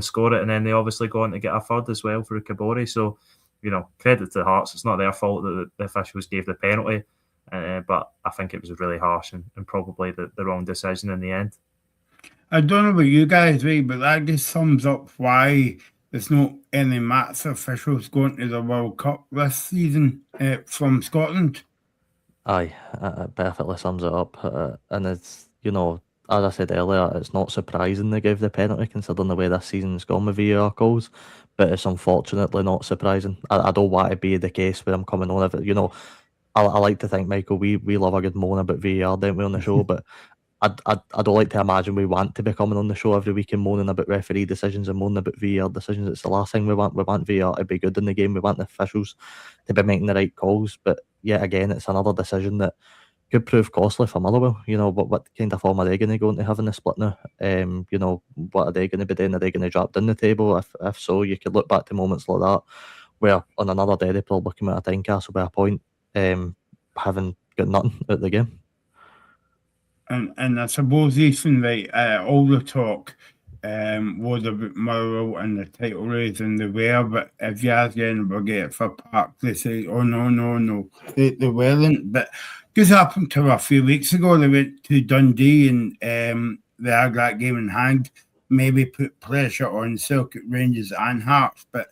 score it. And then they obviously go on to get a third as well for Kabori. So, credit to Hearts. It's not their fault that the officials gave the penalty, but I think it was really harsh and probably the wrong decision in the end.
I don't know about you guys, right, but that just sums up why there's not any match officials going to the World Cup this season from Scotland.
Aye, it perfectly sums it up. And it's, as I said earlier, it's not surprising they gave the penalty considering the way this season's gone with VAR calls, but it's unfortunately not surprising. I don't want to be the case where I'm coming on. I like to think, Michael, we love a good moan about VAR, don't we, on the show, but I don't like to imagine we want to be coming on the show every week and moaning about referee decisions and moaning about VAR decisions. It's the last thing we want. We want VAR to be good in the game. We want the officials to be making the right calls. But yet again, it's another decision that could prove costly for Motherwell. What kind of form are they going to go into having the split now? What are they going to be doing? Are they going to drop down the table? If so, you could look back to moments like that where on another day they're probably looking at a time castle by a point, having got nothing out of the game.
And I suppose, Ethan, right, all the talk was about Motherwell and the title race, and they were, but if you ask anybody it for Park, they say, oh, no, they weren't. But this happened to a few weeks ago. They went to Dundee and they had that game in hand, maybe put pressure on Celtic, Rangers and Hearts, but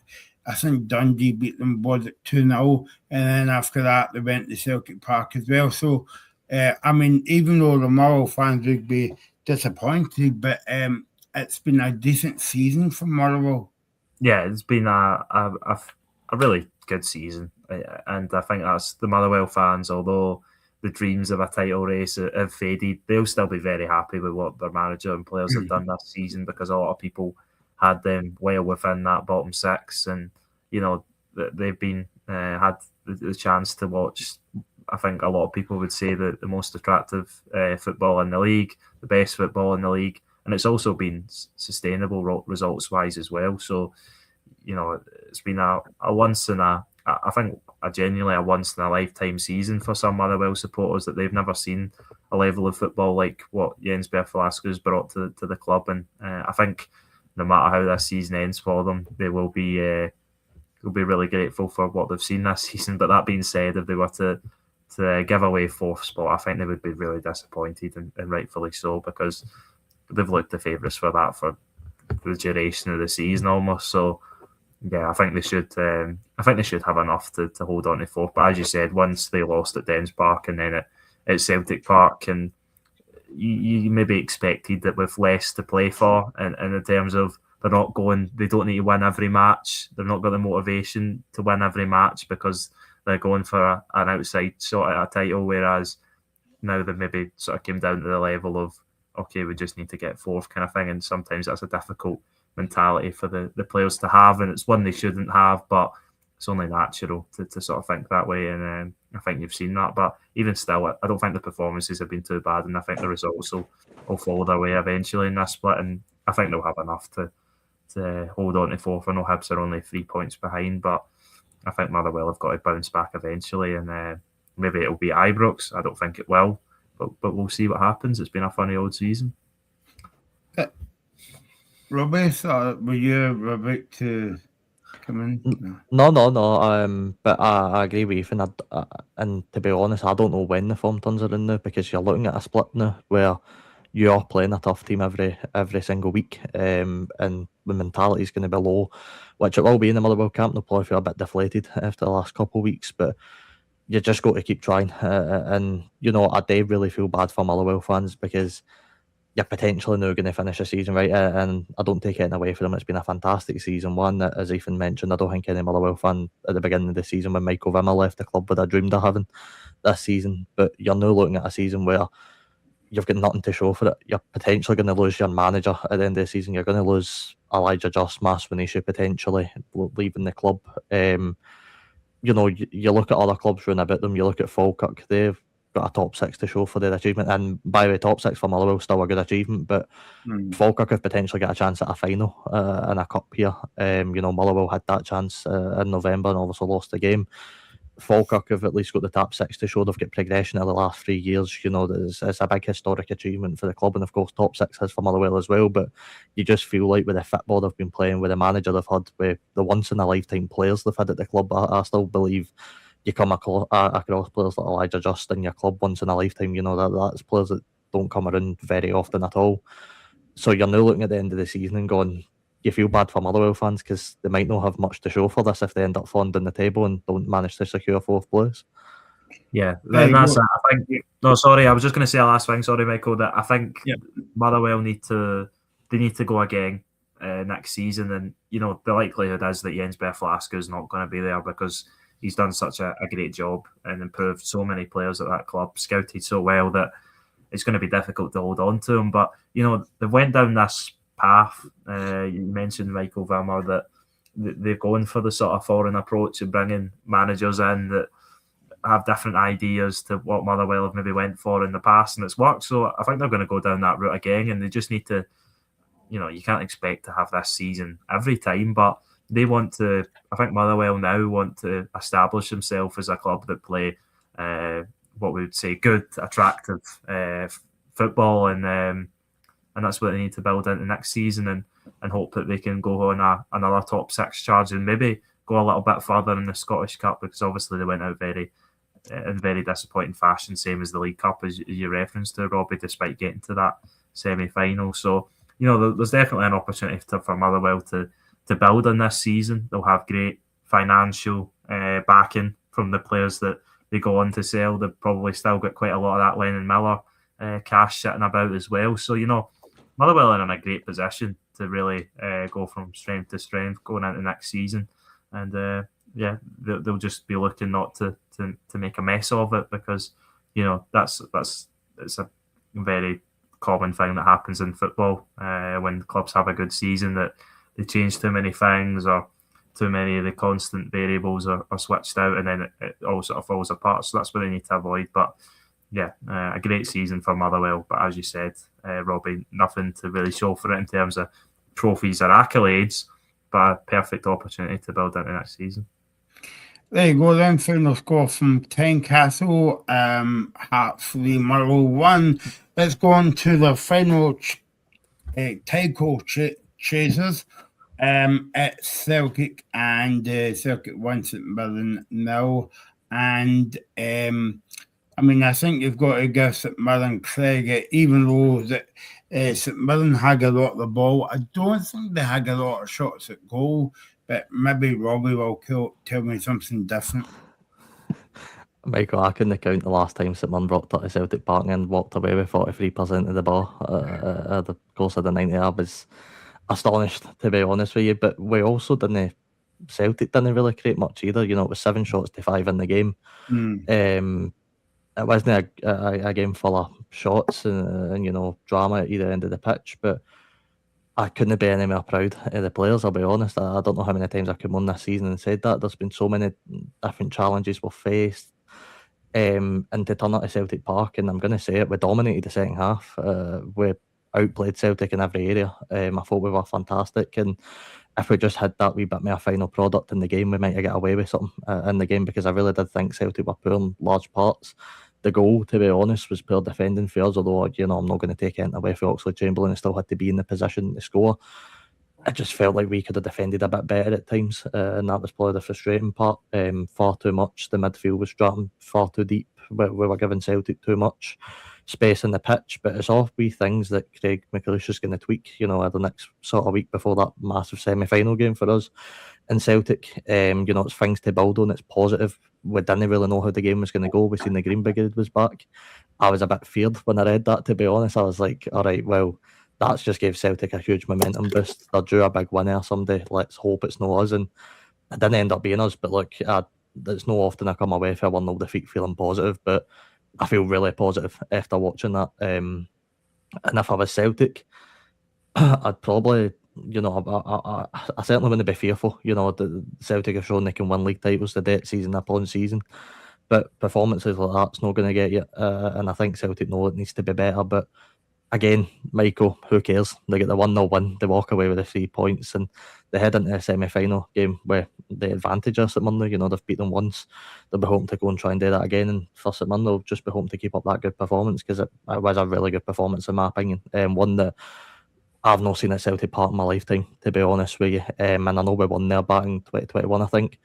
I think Dundee beat them both at 2-0, and then after that they went to Celtic Park as well. So even though the Motherwell fans would be disappointed, but it's been a decent season for Motherwell.
Yeah, it's been a really good season, and I think that's the Motherwell fans. Although the dreams of a title race have faded, they'll still be very happy with what their manager and players have done this season, because a lot of people had them well within that bottom six, and they've been had the chance to watch. I think a lot of people would say that the most attractive football in the league, the best football in the league, and it's also been sustainable results wise as well. So, it's been a once in a, I think, genuinely a once in a lifetime season for some Motherwell supporters, that they've never seen a level of football like what Jens Berthel-Aske's brought to the club. And I think no matter how this season ends for them, they will be really grateful for what they've seen this season. But that being said, if they were to give away fourth spot, I think they would be really disappointed, and rightfully so, because they've looked the favourites for that for the duration of the season almost. So yeah, I think they should. I think they should have enough to hold on to fourth. But as you said, once they lost at Dens Park and then at Celtic Park, and you maybe expected that with less to play for, and in terms of they don't need to win every match. They've not got the motivation to win every match because they're going for an outside shot at a title. Whereas now they maybe sort of came down to the level of, okay, we just need to get fourth kind of thing. And sometimes that's a difficult mentality for the players to have, and it's one they shouldn't have, but it's only natural to sort of think that way. And I think you've seen that. But even still, I don't think the performances have been too bad, and I think the results will follow their way eventually in this split. And I think they'll have enough to hold on to fourth. I know Hibs are only 3 points behind, but I think Motherwell have got to bounce back eventually, and maybe it'll be Ibrox. I don't think it will, but we'll see what happens. It's been a funny old season.
Robbie, were you about to come in?
No. But I agree with Ethan. And to be honest, I don't know when the form turns around now, because you're looking at a split now where you are playing a tough team every single week, and the mentality is going to be low, which it will be in the Motherwell camp. They'll probably feel a bit deflated after the last couple of weeks, but you just got to keep trying. And I do really feel bad for Motherwell fans, because you're potentially now going to finish the season, right? And I don't take anything away from them. It's been a fantastic season one. As Ethan mentioned, I don't think any Motherwell fan at the beginning of the season when Michael Wimmer left the club would have dreamed of having this season. But you're now looking at a season where you've got nothing to show for it. You're potentially going to lose your manager at the end of the season. You're going to lose Elijah Just, when he should potentially leaving the club. You look at other clubs running about them. You look at Falkirk, they've got a top six to show for their achievement. And by the way, top six for Motherwell still a good achievement, but Falkirk have potentially got a chance at a final in a cup here. Motherwell had that chance in November and obviously lost the game. Falkirk have at least got the top six to show. They've got progression in the last 3 years. It's a big historic achievement for the club, and of course top six is for Motherwell as well. But you just feel like with the football they've been playing, with the manager they've had, with the once in a lifetime players they've had at the club, I still believe you come across players like Elijah Just in your club once in a lifetime. That's players that don't come around very often at all. So you're now looking at the end of the season and going, you feel bad for Motherwell fans, because they might not have much to show for this if they end up falling down the table and don't manage to secure fourth place.
Yeah, and that's it. I think. No, sorry, I was just going to say a last thing. Sorry, Michael. That I think Motherwell need to go again next season, and the likelihood is that Jens Berthel-Aske is not going to be there, because he's done such a great job and improved so many players at that club, scouted so well, that it's going to be difficult to hold on to him. But they went down this path. You mentioned Michael Wimmer, that they're going for the sort of foreign approach and bringing managers in that have different ideas to what Motherwell have maybe went for in the past, and it's worked. So I think they're going to go down that route again, and they just need to, you can't expect to have this season every time, but they want to. I think Motherwell now want to establish themselves as a club that play what we would say good, attractive football, and that's what they need to build into next season, and hope that they can go on another top six charge and maybe go a little bit further in the Scottish Cup, because obviously they went out in very disappointing fashion, same as the League Cup, as you referenced to, Robbie, despite getting to that semi-final. So there's definitely an opportunity for Motherwell to build on this season. They'll have great financial backing from the players that they go on to sell. They've probably still got quite a lot of that Lennon Miller cash sitting about as well. So Motherwell are in a great position to really go from strength to strength going into next season, and they'll just be looking not to make a mess of it, because it's a very common thing that happens in football when clubs have a good season, that they change too many things, or too many of the constant variables are switched out, and then it all sort of falls apart. So that's what they need to avoid. But yeah, a great season for Motherwell. But as you said, Robbie, nothing to really show for it in terms of trophies or accolades, but a perfect opportunity to build into next season.
There you go then, final score from Tynecastle, Hearts 3, Motherwell 1. Let's go on to the final title chasers. It's Celtic and Celtic 1, St Mirren 0. And I mean, I think you've got to give St Mirren credit, even though that St Mirren had a lot of the ball. I don't think they had a lot of shots at goal, but maybe Robbie will tell me something different.
Michael, I couldn't count the last time St Mirren rocked up to Celtic Park and walked away with 43% of the ball at the course of the 90. I was astonished, to be honest with you. But we also Celtic didn't really create much either. You know, it was 7 shots to 5 in the game. It wasn't a game full of shots and you know, drama at either end of the pitch, but I couldn't be any more proud of the players, I'll be honest. I don't know how many times I've come on this season and said that. There's been so many different challenges we've faced. And to turn up to Celtic Park, and I'm going to say it, we dominated the second half. We outplayed Celtic in every area. I thought we were fantastic, and if we just had that wee bit more final product in the game, we might have got away with something in the game, because I really did think Celtic were poor in large parts. The goal, to be honest, was poor defending for us, although, you know, I'm not going to take anything away from Oxlade-Chamberlain. He still had to be in the position to score. I just felt like we could have defended a bit better at times, and that was probably the frustrating part. Far too much. The midfield was dropping far too deep. We were giving Celtic too much space in the pitch, but it's all wee things that Craig McAleisha is going to tweak, you know, the next sort of week before that massive semi-final game for us in Celtic. You know, it's things to build on. It's positive. We didn't really know how the game was going to go. We seen the Green Brigade was back. I was a bit feared when I read that, to be honest. I was like, all right, well, that's just gave Celtic a huge momentum boost. They're due a big winner someday. Let's hope it's not us. And it didn't end up being us, but look, it's not often I come away for a 1-0 defeat feeling positive, but I feel really positive after watching that. And if I was Celtic, I'd probably, you know, I certainly wouldn't be fearful. You know, the Celtic have shown they can win league titles the debt season upon season, but performances like that's not going to get you. And I think Celtic know it needs to be better. But again, Michael, who cares? They get the 1-0 win, they walk away with the 3 points, and they head into a semi-final game where the advantage is at Monday. You know, they've beat them once. They'll be hoping to go and try and do that again. And for St Mirren, they'll just be hoping to keep up that good performance, because it was a really good performance in my opinion. One that I've not seen at Celtic Park in my lifetime, to be honest with you. And I know we won there back in 2021, I think.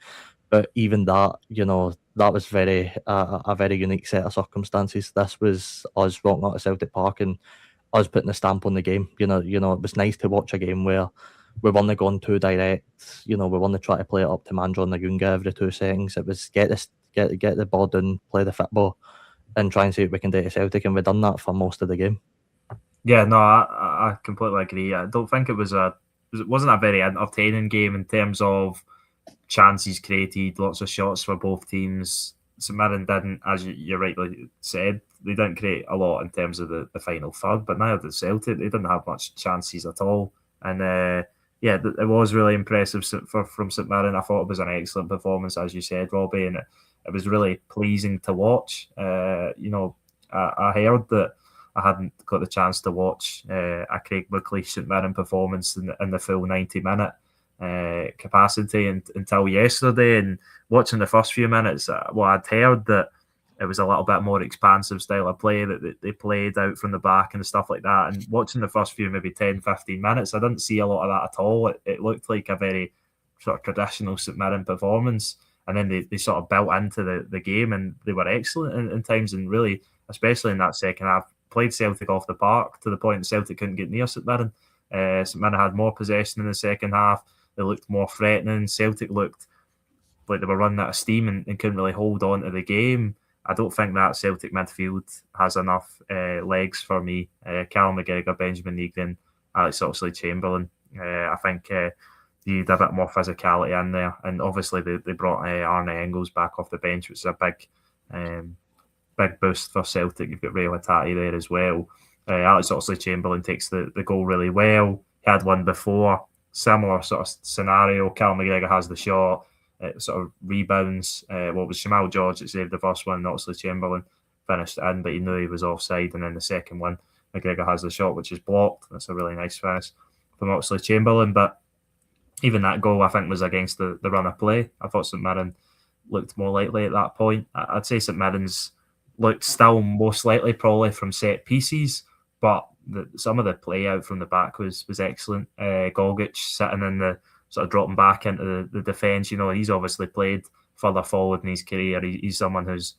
But even that, you know, that was a very unique set of circumstances. This was us rocking out at Celtic Park and us putting a stamp on the game. You know, it was nice to watch a game where we weren't going too direct. You know, we weren't trying to play it up to Mandron Nagunga every 2 seconds. It was get the ball done, play the football, and try and see what we can do to Celtic. And we've done that for most of the game.
Yeah, no, I completely agree. I don't think it wasn't a very entertaining game in terms of chances created, lots of shots for both teams. St Mirren didn't, as you rightly said, they didn't create a lot in terms of the final third, but neither did Celtic. They didn't have much chances at all. And yeah, it was really impressive from St Mirren. I thought it was an excellent performance, as you said, Robbie, and it was really pleasing to watch. You know, I heard that I hadn't got the chance to watch a Craig McAleisha St Mirren performance in the full 90-minute capacity until yesterday, and watching the first few minutes, I'd heard that it was a little bit more expansive style of play that they played out from the back and stuff like that. And watching the first few maybe 10-15 minutes, I didn't see a lot of that at all. It looked like a very sort of traditional St Mirren performance, and then they sort of built into the game, and they were excellent in times, and really, especially in that second half, played Celtic off the park to the point that Celtic couldn't get near St Mirren. St Mirren had more possession in the second half. They looked more threatening. Celtic looked like they were running out of steam and couldn't really hold on to the game. I don't think that Celtic midfield has enough legs for me. Callum McGregor, Benjamin Negrin, Alex Oxlade-Chamberlain. I think you need a bit more physicality in there. And obviously they brought Arne Engels back off the bench, which is a big boost for Celtic. You've got Ray Hatate there as well. Alex Oxlade-Chamberlain takes the goal really well. He had one before, similar sort of scenario. Cal McGregor has the shot, it sort of rebounds. It was Shamal George that saved the first one, Oxley Chamberlain finished it in, but he knew he was offside, and then the second one, McGregor has the shot, which is blocked. That's a really nice finish from Oxley Chamberlain, but even that goal, I think, was against the run of play. I thought St Mirren looked more likely at that point. I'd say St Mirren's looked still most likely probably from set pieces, but some of the play out from the back was excellent. Golgic sitting in the sort of dropping back into the defence. He's obviously played further forward in his career. He's someone who's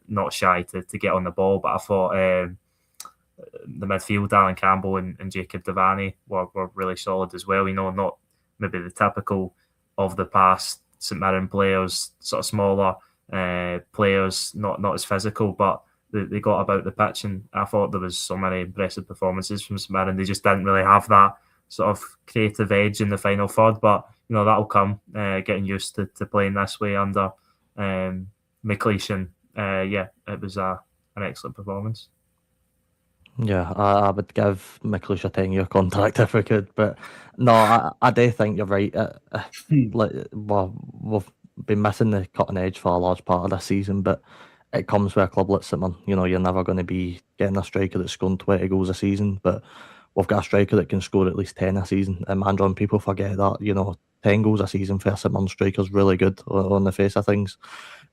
not shy to get on the ball, but I thought the midfield, Alan Campbell and Jacob Devaney were really solid as well. Not maybe the typical of the past St Mirren players, sort of smaller players, not as physical, but they got about the pitch, and I thought there was so many impressive performances from St Mirren. They just didn't really have that sort of creative edge in the final third, but that'll come, getting used to playing this way under McLeish, and it was an excellent performance.
Yeah, I would give McLeish a 10-year contract if we could, but no, I do think you're right. We've been missing the cutting edge for a large part of this season, but it comes with a club like St Mirren. You're never going to be getting a striker that's scoring 20 goals a season, but we've got a striker that can score at least 10 a season. And Mandron, people forget that, 10 goals a season for a St Mirren striker is really good on the face of things.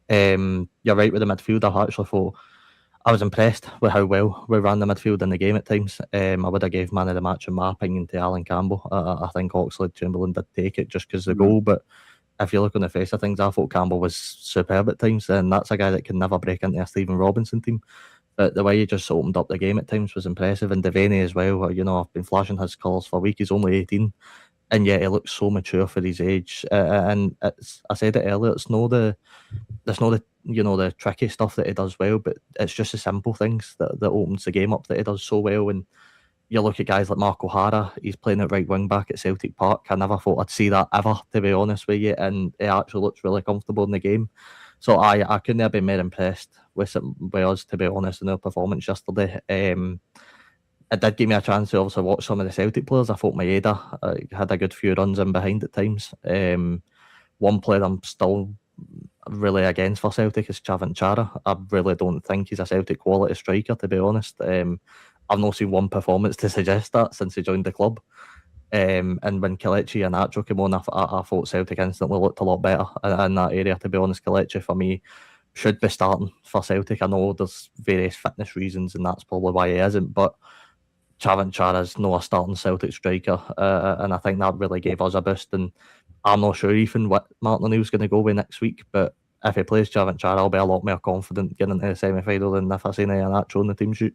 You're right with the midfield. I actually thought I was impressed with how well we ran the midfield in the game at times. I would have gave man of the match, in my opinion, to Alan Campbell. I think Oxlade Chamberlain did take it just because of the goal, but if you look on the face of things, I thought Campbell was superb at times, and that's a guy that can never break into a Stephen Robinson team. But the way he just opened up the game at times was impressive, and Devaney as well. I've been flashing his colours for a week. He's only 18, and yet he looks so mature for his age. And I said it earlier, it's not the the tricky stuff that he does well, but it's just the simple things that opens the game up that he does so well. And you look at guys like Mark O'Hara, he's playing at right wing back at Celtic Park. I never thought I'd see that ever, to be honest with you, and he actually looks really comfortable in the game. So I couldn't have been more impressed with us, to be honest, in their performance yesterday. It did give me a chance to obviously watch some of the Celtic players. I thought Maeda had a good few runs in behind at times. One player I'm still really against for Celtic is Chavin Chara. I really don't think he's a Celtic quality striker, to be honest. I've not seen one performance to suggest that since he joined the club. And when Kelechi and Nacho came on, I thought Celtic instantly looked a lot better in that area, to be honest. Kelechi, for me, should be starting for Celtic. I know there's various fitness reasons, and that's probably why he isn't, but Chavin Chara's not a starting Celtic striker, and I think that really gave us a boost. And I'm not sure even what Martin O'Neill's going to go with next week, but if he plays Chavin Chara, I'll be a lot more confident getting into the semi-final than if I see Nacho on the team sheet.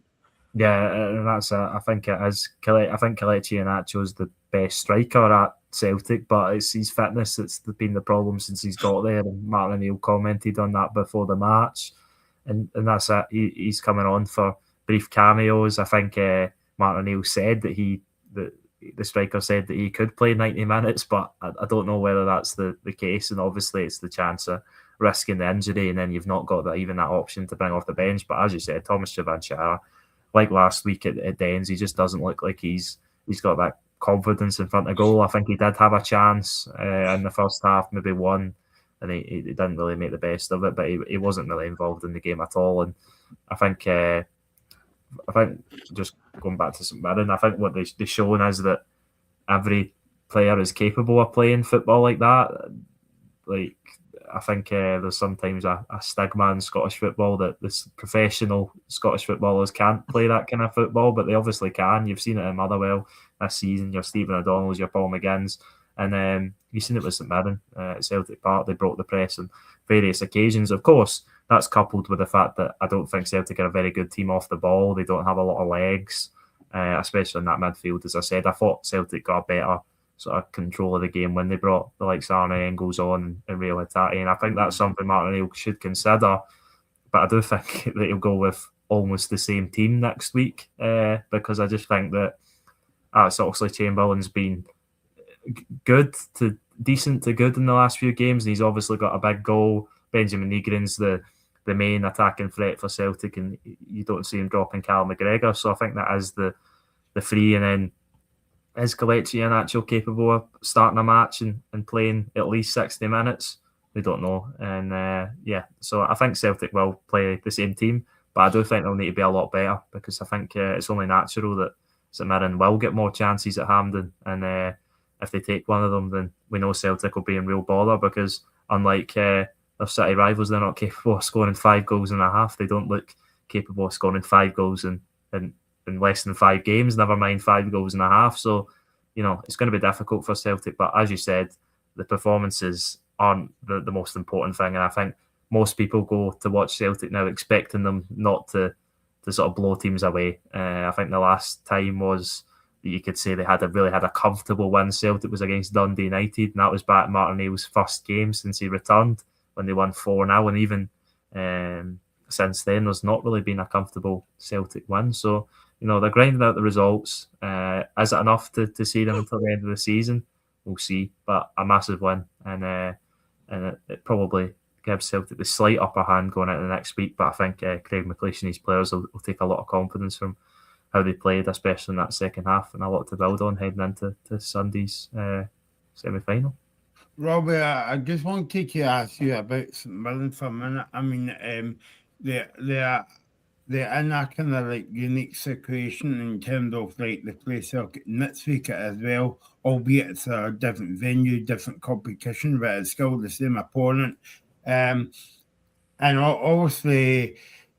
Yeah, and I think it is. I think Kelechi Iheanacho is the best striker at Celtic, but it's his fitness that's been the problem since he's got there. And Martin O'Neill commented on that before the match, and that's it. He's coming on for brief cameos. I think Martin O'Neill said that the striker said that he could play 90 minutes, but I don't know whether that's the case. And obviously, it's the chance of risking the injury, and then you've not got that option to bring off the bench. But as you said, Thomas Chavin-Chara, like last week at Dens, he just doesn't look like he's got that confidence in front of goal. I think he did have a chance in the first half, maybe one, and he didn't really make the best of it, but he wasn't really involved in the game at all. And I think just going back to St Mirren, I think what they've shown is that every player is capable of playing football like that. Like, I think there's sometimes a stigma in Scottish football that this professional Scottish footballers can't play that kind of football, but they obviously can. You've seen it in Motherwell this season, your Stephen O'Donnell's, your Paul McGinns, and you've seen it with St Mirren at Celtic Park. They broke the press on various occasions. Of course, that's coupled with the fact that I don't think Celtic are a very good team off the ball. They don't have a lot of legs, especially in that midfield. As I said, I thought Celtic got better sort of control of the game when they brought the likes of Arne Engels on and Rio Hatate, and I think that's something Martin O'Neill should consider. But I do think that he'll go with almost the same team next week, because I just think that Oxley Chamberlain's been good to decent to good in the last few games, and he's obviously got a big goal. Benjamin Nygren's the main attacking threat for Celtic, and you don't see him dropping Cal McGregor, so I think that is the three. And then is Kelechi an actual capable of starting a match and playing at least 60 minutes? We don't know. And so I think Celtic will play the same team, but I do think they'll need to be a lot better, because I think it's only natural that St Mirren will get more chances at Hampden. And if they take one of them, then we know Celtic will be in real bother, because unlike their City rivals, they're not capable of scoring 5 goals and a half. They don't look capable of scoring 5 goals in less than 5 games, never mind 5 goals and a half. So, it's going to be difficult for Celtic. But as you said, the performances aren't the most important thing. And I think most people go to watch Celtic now expecting them not to sort of blow teams away. I think the last time was that you could say they really had a comfortable win. Celtic was against Dundee United, and that was back Martin O'Neill's first game since he returned, when they won 4-0. And even since then, there's not really been a comfortable Celtic win. So, they're grinding out the results. Is it enough to see them until the end of the season? We'll see. But a massive win, and it probably gives Celtic the slight upper hand going into the next week. But I think Craig McLeish and his players will take a lot of confidence from how they played, especially in that second half, and a lot to build on heading into Sunday's semi-final.
Robbie, I just wanted to ask you about St Mirren for a minute. I mean, they're in a kind of like unique situation in terms of like the play Celtic next week as well, albeit it's a different venue, different competition, but it's still the same opponent. And obviously,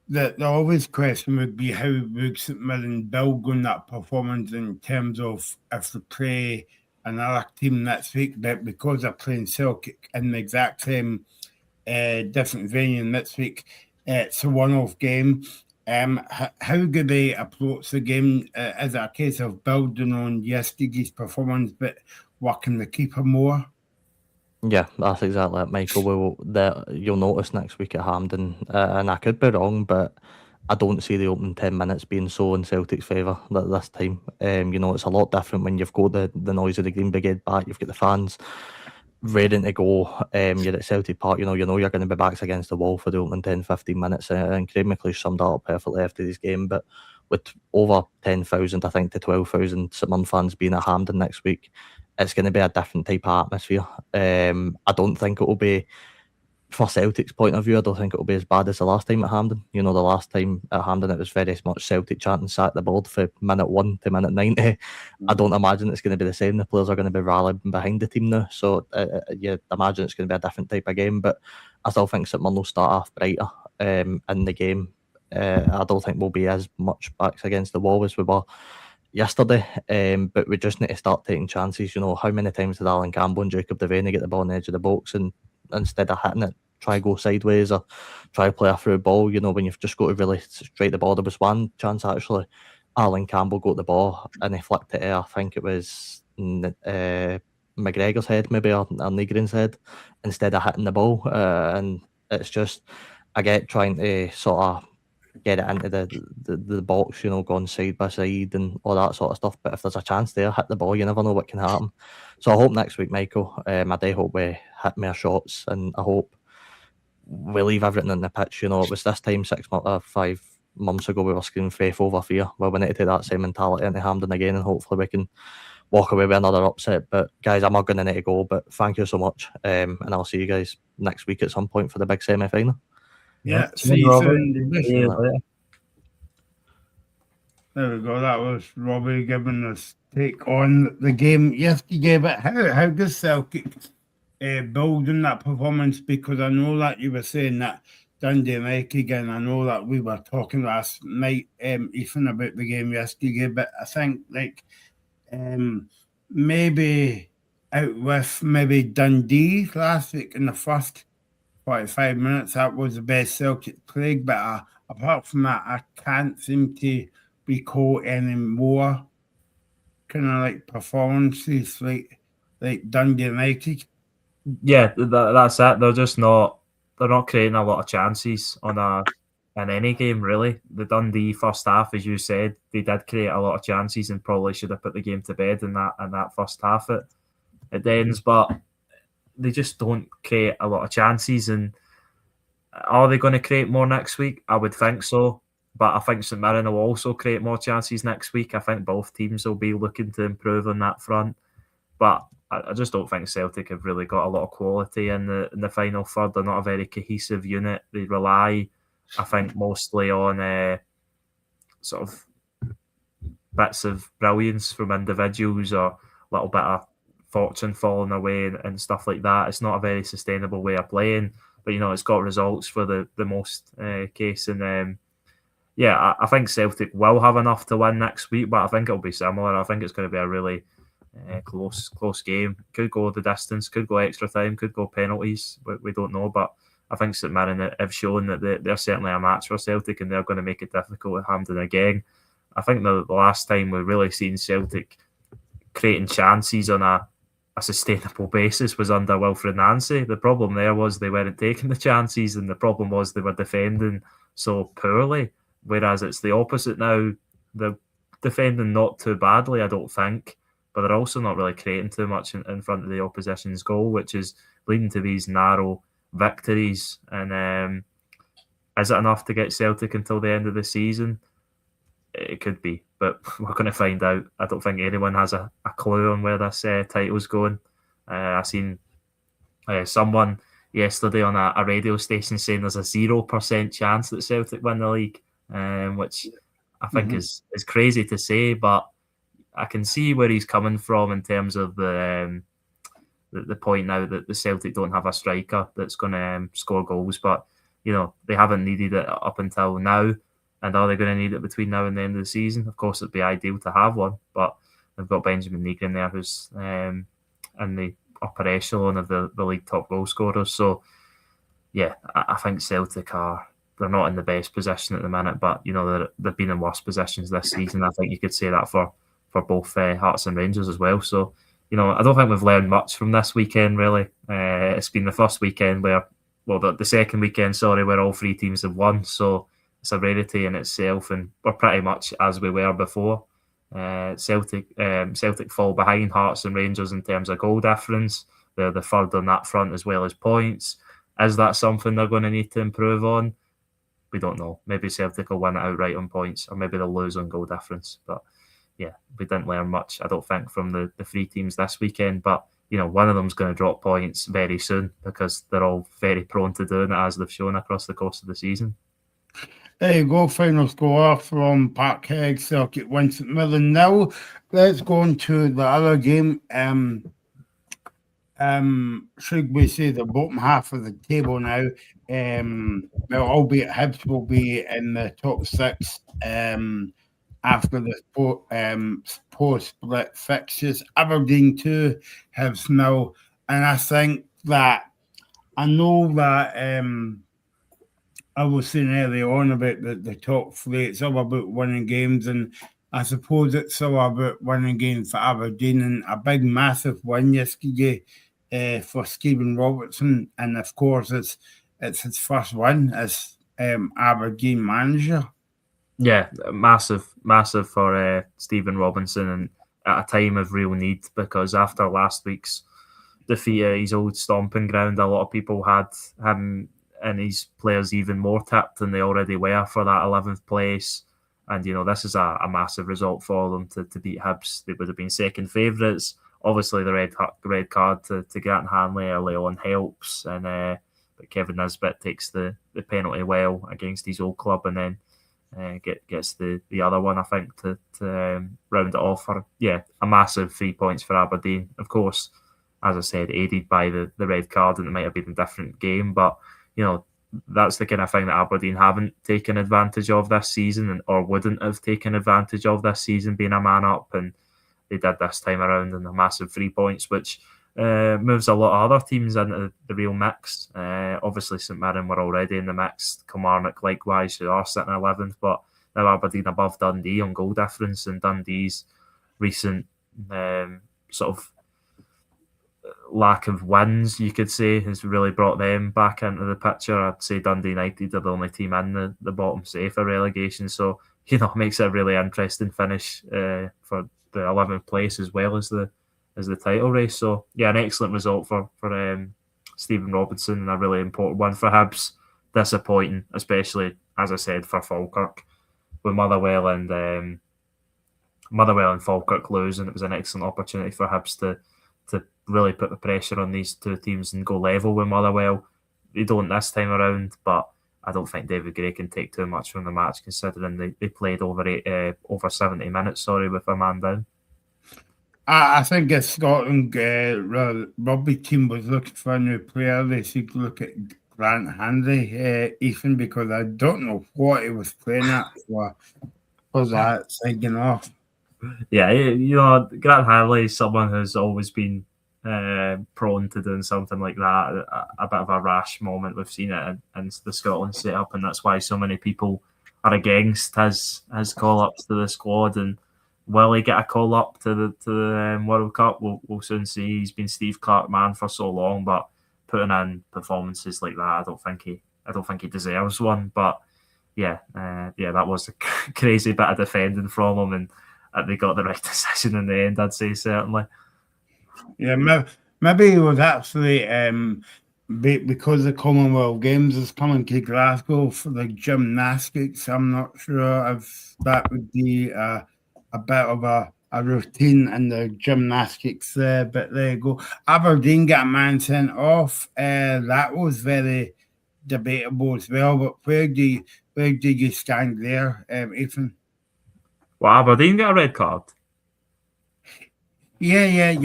the obvious question would be, how would St Mirren build on that performance in terms of if they play another team next week, but because they're playing Celtic in the exact same different venue next week, it's a one-off game. How do they approach the game? Is it a case of building on yesterday's performance but working the keeper more?
Yeah, that's exactly it, Michael. You'll notice next week at Hampden, and I could be wrong, but I don't see the opening 10 minutes being so in Celtic's favour this time. It's a lot different when you've got the noise of the Green Brigade back, you've got the fans ready to go. You're at Celtic Park, you're going to be backs against the wall for the opening 10-15 minutes, and Craig McLeish summed that up perfectly after this game. But with over 10,000, I think, to 12,000 St Mirren fans being at Hampden next week, it's going to be a different type of atmosphere. I don't think it will be, for Celtic's point of view, I don't think it will be as bad as the last time at Hampden. The last time at Hampden, it was very much Celtic chanting "sack the board" for minute 1 to minute 90. I don't imagine it's going to be the same. The players are going to be rallying behind the team now. So, I imagine it's going to be a different type of game. But I still think St Mirren will start off brighter in the game. I don't think we'll be as much backs against the wall as we were yesterday, but we just need to start taking chances. How many times did Alan Campbell and Jacob Devaney get the ball on the edge of the box, and instead of hitting it, try go sideways or try play a through ball? When you've just got to really strike the ball. There was one chance actually, Alan Campbell got the ball and he flicked it. I think it was McGregor's head, maybe, or Negrin's head, instead of hitting the ball. And it's just, I get trying to sort of get it into the box, going side by side and all that sort of stuff. But if there's a chance there, hit the ball. You never know what can happen. So I hope next week, Michael, I do hope we hit more shots, and I hope we leave everything in the pitch. It was this time 5 months ago we were screaming faith over fear. Well, we need to take that same mentality into Hampden again, and hopefully we can walk away with another upset. But guys, I'm not going to need to go, but thank you so much, and I'll see you guys next week at some point for the big semi-final.
Yeah, see you soon. There we go. That was Robbie giving us take on the game yesterday. But how does Celtic build on that performance? Because I know that you were saying that Dundee United, and I know that we were talking last night, Ethan, about the game yesterday. But I think maybe out with maybe Dundee last week in the first 45 minutes, that was the best Celtic played. But apart from that, I can't seem to recall any more kind of like performances like Dundee United.
Yeah, that's it. They're not creating a lot of chances in any game, really. The Dundee first half, as you said, they did create a lot of chances and probably should have put the game to bed in that first half at the ends, but they just don't create a lot of chances. And are they going to create more next week? I would think so. But I think St Mirren will also create more chances next week. I think both teams will be looking to improve on that front. But I just don't think Celtic have really got a lot of quality in the final third. They're not a very cohesive unit. They rely, I think, mostly on sort of bits of brilliance from individuals or a little bit of fortune falling away and stuff like that. It's not a very sustainable way of playing, but it's got results for the most case. And I think Celtic will have enough to win next week, but I think it'll be similar. I think it's going to be a really close game. Could go the distance, could go extra time, could go penalties. We don't know, but I think St Mirren have shown that they're certainly a match for Celtic, and they're going to make it difficult at Hampden again. I think the last time we've really seen Celtic creating chances on a sustainable basis was under Wilfred Nancy. The problem there was they weren't taking the chances, and the problem was they were defending so poorly, whereas it's the opposite now. They're defending not too badly, I don't think, but they're also not really creating too much in front of the opposition's goal, which is leading to these narrow victories. And is it enough to get Celtic until the end of the season? It could be, but we're going to find out. I don't think anyone has a clue on where this title's going. I seen someone yesterday on a radio station saying there's a 0% chance that Celtic win the league, which I think is crazy to say, but I can see where he's coming from in terms of the point now that the Celtic don't have a striker that's going to score goals, but they haven't needed it up until now. And are they going to need it between now and the end of the season? Of course, it'd be ideal to have one, but they've got Benjamin Negrin there, who's in the upper echelon of the league top goal scorers. So, yeah, I think Celtic they're not in the best position at the minute, but they've been in worse positions this season. I think you could say that for both Hearts and Rangers as well. So, I don't think we've learned much from this weekend, really. It's been the first weekend the second weekend, where all three teams have won. So it's a rarity in itself, and we're pretty much as we were before. Celtic fall behind Hearts and Rangers in terms of goal difference. They're the third on that front as well as points. Is that something they're going to need to improve on? We don't know. Maybe Celtic will win it outright on points, or maybe they'll lose on goal difference. But yeah, we didn't learn much, I don't think, from the three teams this weekend. But one of them's going to drop points very soon because they're all very prone to doing it, as they've shown across the course of the season.
There you go, final score from Parkhead. Celtic win, St Mirren 0. Let's go on to the other game. Should we say the bottom half of the table now? Albeit Hibs will be in the top 6 after the post-split fixtures. Aberdeen 2, Hibs 0. And I think that I know that I was saying earlier on about the top 3. It's all about winning games, and I suppose it's all about winning games for Aberdeen, and a big, massive win yesterday for Stephen Robertson. And of course, it's his first win as Aberdeen manager.
Yeah, massive for Stephen Robinson, and at a time of real need, because after last week's defeat at his old stomping ground, a lot of people had him and his players even more tipped than they already were for that 11th place. And, this is a massive result for them to beat Hibs. They would have been second favourites. Obviously, the red card to Grant Hanley early on helps, and but Kevin Nisbet takes the penalty well against his old club, and then gets the other one, I think, to round it off. For a massive 3 points for Aberdeen. Of course, as I said, aided by the red card, and it might have been a different game, but that's the kind of thing that Aberdeen haven't taken advantage of this season, or wouldn't have taken advantage of this season, being a man up, and they did this time around in a massive 3 points, which moves a lot of other teams into the real mix. Obviously, St Mirren were already in the mix, Kilmarnock likewise, who are sitting 11th, but now Aberdeen above Dundee on goal difference, and Dundee's recent sort of lack of wins, you could say, has really brought them back into the picture. I'd say Dundee United are the only team in the bottom safe of relegation, so it makes it a really interesting finish for the 11th place as well as the title race. So an excellent result for Stephen Robinson, and a really important one for Hibs. Disappointing, especially, as I said, for Falkirk. Motherwell and Falkirk losing, it was an excellent opportunity for Hibs to really put the pressure on these two teams and go level with Motherwell. They don't this time around, but I don't think David Gray can take too much from the match, considering they played over 70 minutes, with a man down.
I think if Scotland rugby team was looking for a new player, they should look at Grant Hanley, Ethan, because I don't know what he was playing at for that second off.
Yeah, Grant Hanley is someone who's always been prone to doing something like that, a bit of a rash moment. We've seen it in the Scotland setup, and that's why so many people are against his call-ups to the squad. And will he get a call-up to the World Cup? We'll soon see. He's been Steve Clark man for so long, but putting in performances like that, I don't think he deserves one. But that was a crazy bit of defending from him, and they got the right decision in the end, I'd say, certainly.
Yeah, maybe it was actually because the Commonwealth Games is coming to Glasgow for the gymnastics. I'm not sure if that would be a bit of a routine in the gymnastics there, but there you go. Aberdeen got a man sent off. That was very debatable as well. But where do you stand there, Ethan?
Well, Aberdeen got a red card.
Yeah.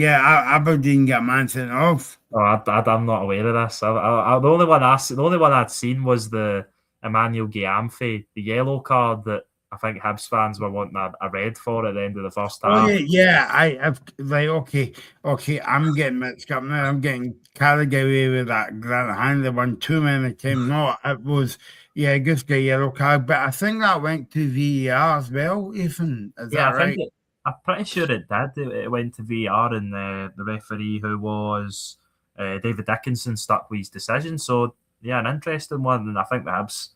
Aberdeen got man sent off.
Oh, I'm not aware of this. The only one I'd seen was the Emmanuel Giamfi, the yellow card that I think Hibs fans were wanting a red for at the end of the first half.
Oh yeah. I've okay. I'm getting mixed up now. I'm getting carried away with that Grant Hanley one too many times. No, it was just get a yellow card, but I think that went to VAR as well. Ethan, is that right?
I'm pretty sure it did. It went to VAR, and the referee, who was David Dickinson, stuck with his decision. So, an interesting one. And I think the Hibs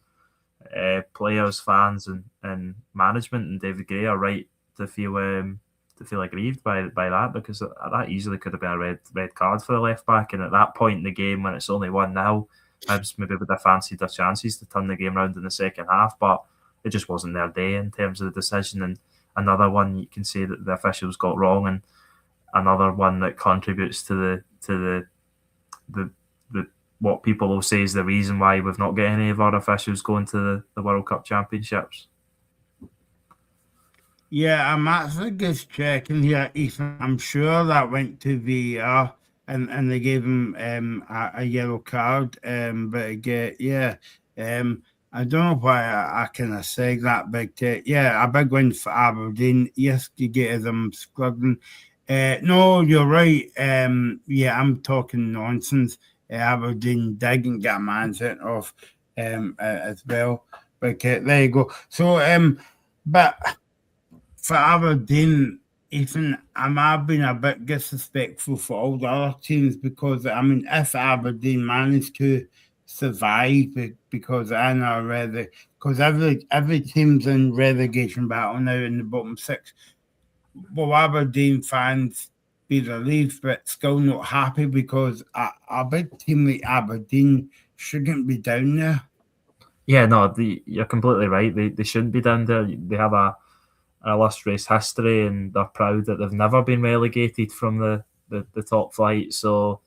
players, fans, and management and David Gray are right to feel aggrieved by that, because that easily could have been a red card for the left back. And at that point in the game, when it's only 1-0, Hibs maybe would have fancied their chances to turn the game around in the second half, but it just wasn't their day in terms of the decision. And another one you can say that the officials got wrong, and another one that contributes to the what people will say is the reason why we've not got any of our officials going to the World Cup Championships.
Yeah, I'm actually just checking here, Ethan. I'm sure that went to VAR, and they gave him a yellow card. But again, I don't know why I kind of say that, but a big win for Aberdeen. Yes, you get them struggling. No, you're right. I'm talking nonsense. Aberdeen didn't get a man sent off as well. But there you go. So, but for Aberdeen, Ethan, I've been a bit disrespectful for all the other teams, because if Aberdeen managed to survive, because I know because every team's in relegation battle now in the bottom six. Will Aberdeen fans be relieved but still not happy, because a big team like Aberdeen shouldn't be down there?
Yeah, no, you're completely right. They shouldn't be down there. They have an illustrious history, and they're proud that they've never been relegated from the top flight. So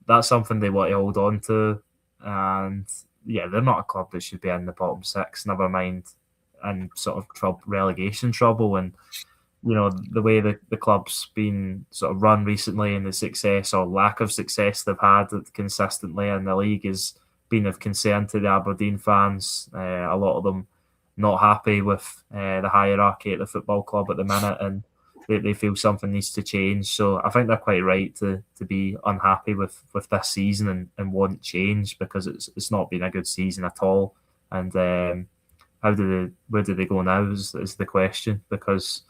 that's something they want to hold on to. And they're not a club that should be in the bottom six, never mind in sort of relegation trouble. And the way the club's been sort of run recently, and the success or lack of success they've had consistently in the league has been of concern to the Aberdeen fans. A lot of them not happy with the hierarchy at the football club at the minute, and they feel something needs to change. So I think they're quite right to be unhappy with this season and want change, because it's not been a good season at all. And where do they go now is the question, because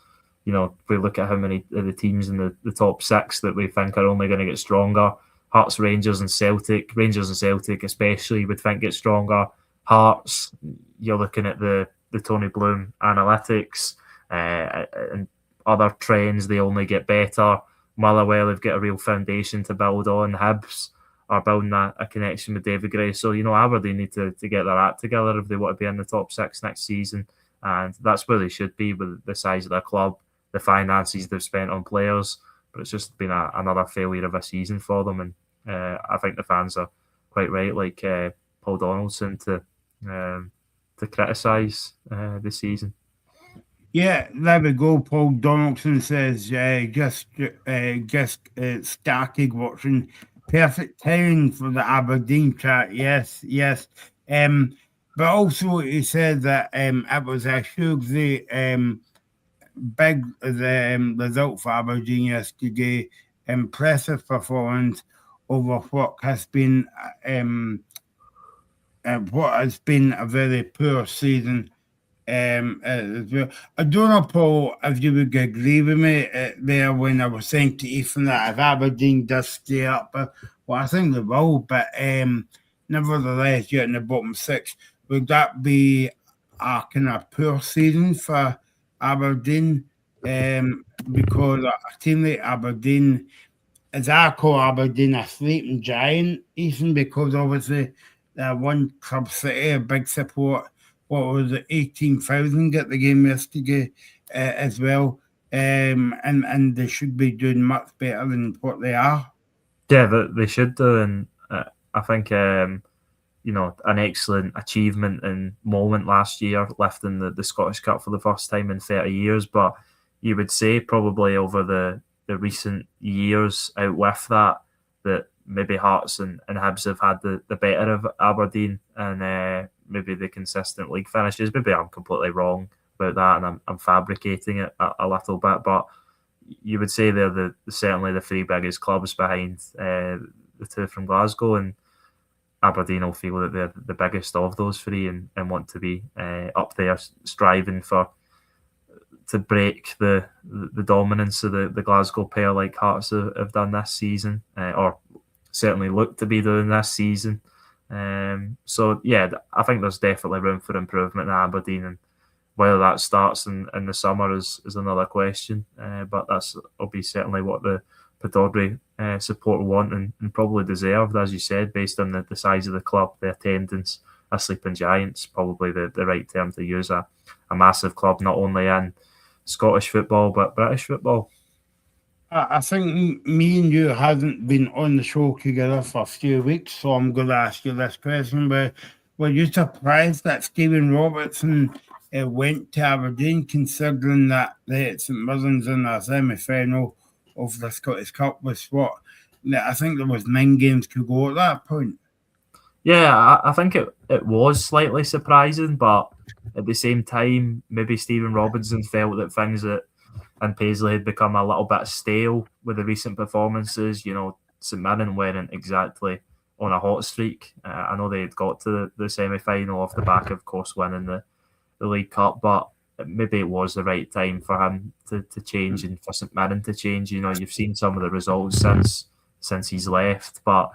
if we look at how many of the teams in the top six that we think are only going to get stronger, Hearts, Rangers and Celtic especially would think get stronger. Hearts, you're looking at the Tony Bloom analytics and other trends, they only get better. Motherwell have got a real foundation to build on. Hibs are building a connection with David Gray. So, Aberdeen need to get their act together if they want to be in the top six next season. and that's where they should be with the size of their club, the finances they've spent on players. But it's just been another failure of a season for them, and I think the fans are quite right, like Paul Donaldson, to criticise this season.
Yeah, there we go. Paul Donaldson says, just started watching. Perfect timing for the Aberdeen chat. Yes, yes. But also he said that it was a hugely big result for Aberdeen yesterday. Impressive performance over what has been a very poor season. As well. I don't know, Paul, if you would agree with me there when I was saying to Ethan that if Aberdeen does stay up, well, I think they will, but nevertheless, you're in the bottom six. Would that be a kind of poor season for Aberdeen? Because a team like Aberdeen, as I call Aberdeen, a sleeping giant, Ethan, because obviously one Club City, a big support. What was it, 18,000 at the game yesterday as well. And they should be doing much better than what they are.
Yeah, they should do. And I think, an excellent achievement and moment last year, lifting the Scottish Cup for the first time in 30 years. But you would say probably over the recent years out with that maybe Hearts and Hibs have had the better of Aberdeen and maybe the consistent league finishes. Maybe I'm completely wrong about that and I'm fabricating it a little bit, but you would say they're certainly the three biggest clubs behind the two from Glasgow, and Aberdeen will feel that they're the biggest of those three and want to be up there striving to break the dominance of the Glasgow pair like Hearts have done this season, or certainly look to be doing this season. So yeah, I think there's definitely room for improvement in Aberdeen, and whether that starts in the summer is another question. But will be certainly what the Pittodrie support want and probably deserved, as you said, based on the size of the club, the attendance. A sleeping giant's probably the right term to use. A massive club, not only in Scottish football but British football.
I think me and you haven't been on the show together for a few weeks, so I'm going to ask you this question. Were you surprised that Stephen Robertson went to Aberdeen, considering that St Mirren's in a semi-final of the Scottish Cup was what? I think there was 9 games to go at that point.
Yeah, I think it was slightly surprising, but at the same time, maybe Stephen Robinson felt that things and Paisley had become a little bit stale with the recent performances. St Mirren weren't exactly on a hot streak. I know they had got to the semi-final off the back, of course, winning the League Cup, but maybe it was the right time for him to change and for St Mirren to change. You've seen some of the results since he's left, but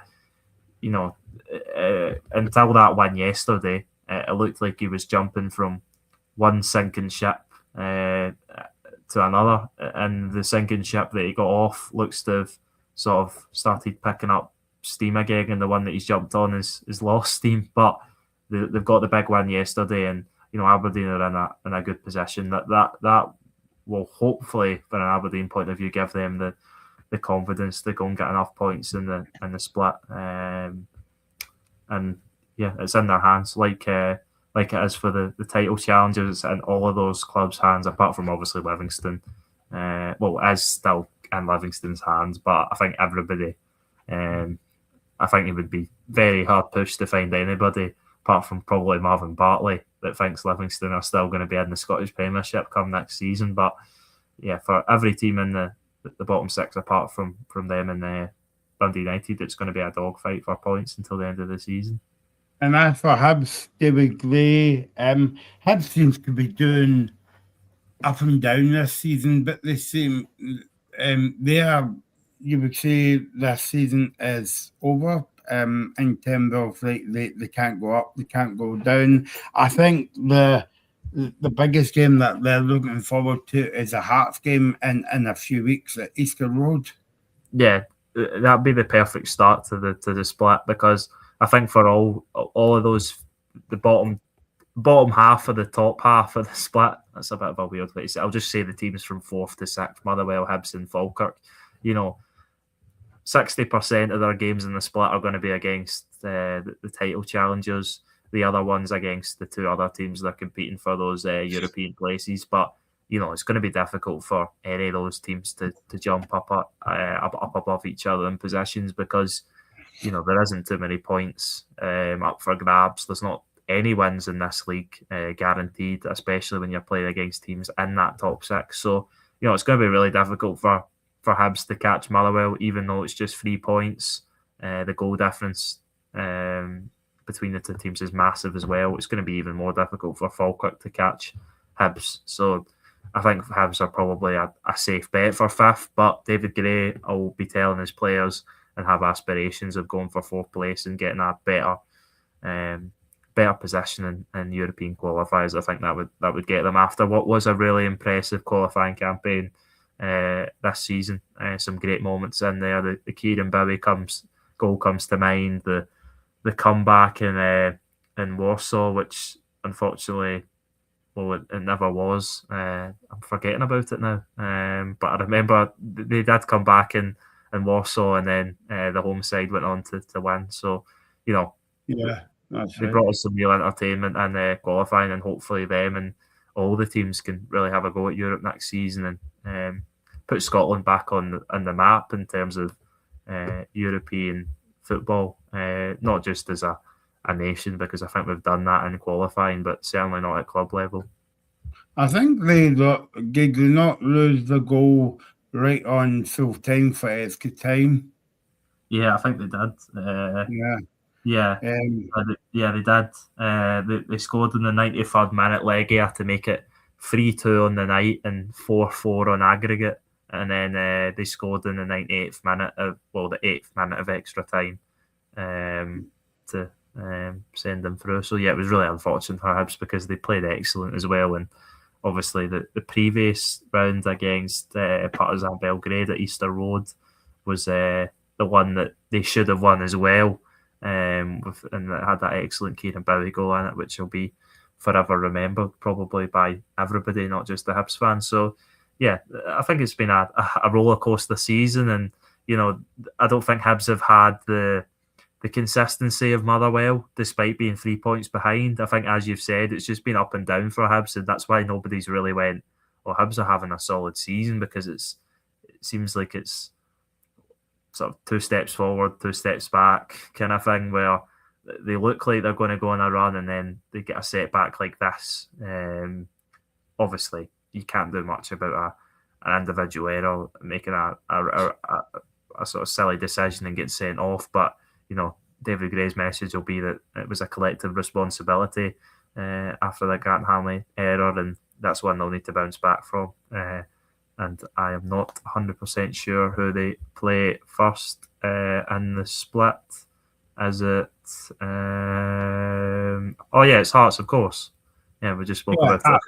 until that win yesterday, it looked like he was jumping from one sinking ship to another, and the sinking ship that he got off looks to have sort of started picking up steam again, and the one that he's jumped on is lost steam. But they've got the big win yesterday, and Aberdeen are in a good position. That will hopefully, from an Aberdeen point of view, give them the confidence to go and get enough points in the split. And yeah, it's in their hands, like it is for the title challenges. It's in all of those clubs' hands, apart from obviously Livingston. It is still in Livingston's hands, but I think everybody, I think it would be very hard pushed to find anybody, apart from probably Marvin Bartley, that thinks Livingston are still going to be in the Scottish Premiership come next season. But yeah, for every team in the bottom six, apart from them and Dundee United, it's going to be a dogfight for points until the end of the season.
And as for Hibs, David Gray, Hibs seems to be doing up and down this season, but they seem you would say this season is over in terms of they can't go up, they can't go down. I think the biggest game that they're looking forward to is a Hearts game in a few weeks at Easter Road.
Yeah, that'd be the perfect start to the split, because I think for all of those, the bottom bottom half of the top half of the split. That's a bit of a weird way to say. I'll just say the teams from 4th to 6th: Motherwell, Hibs, and Falkirk. 60% of their games in the split are going to be against the title challengers. The other ones against the 2 other teams that are competing for those European places. But it's going to be difficult for any of those teams to jump up above each other in positions, because there isn't too many points up for grabs. There's not any wins in this league guaranteed, especially when you're playing against teams in that top 6. So it's going to be really difficult for Hibs to catch Motherwell, even though it's just 3 points. The goal difference between the 2 teams is massive as well. It's going to be even more difficult for Falkirk to catch Hibs. So I think Hibs are probably a safe bet for 5th, but David Gray will be telling his players and have aspirations of going for 4th place and getting a better position in European qualifiers. I think that would get them after what was a really impressive qualifying campaign this season. Some great moments in there. The Kieran Bowie goal comes to mind. The comeback in Warsaw, which unfortunately, it never was. I'm forgetting about it now. But I remember they did come back in Warsaw, and then the home side went on to win. So,
Yeah,
they brought us some real entertainment and qualifying, and hopefully them and all the teams can really have a go at Europe next season and put Scotland back on the map in terms of European football, not just as a nation, because I think we've done that in qualifying, but certainly not at club level.
I think they did not lose the goal right on full time for extra time.
Yeah, I think they did.
Yeah.
They did. They scored in the 93rd minute Legia to make it 3-2 on the night and 4-4 on aggregate, and then they scored in the 98th minute the 8th minute of extra time to send them through. So it was really unfortunate for Hibs because they played excellent as well, and obviously the previous round against Partizan Belgrade at Easter Road was the one that they should have won as well. And it had that excellent Kieran Bowie goal in it, which will be forever remembered probably by everybody, not just the Hibs fans. So, I think it's been a roller coaster season, and I don't think Hibs have had the consistency of Motherwell, despite being 3 points behind. I think, as you've said, it's just been up and down for Hibs, and that's why nobody's really went, Hibs are having a solid season, because it seems like it's sort of 2 steps forward, 2 steps back kind of thing, where they look like they're going to go on a run and then they get a setback like this. Obviously, you can't do much about an individual error, making a sort of silly decision and getting sent off. But, David Gray's message will be that it was a collective responsibility after the Grant Hanley error, and that's one they'll need to bounce back from. And I am not 100% sure who they play first in the split. Is it? It's Hearts, of course. Yeah, we just spoke about it.
I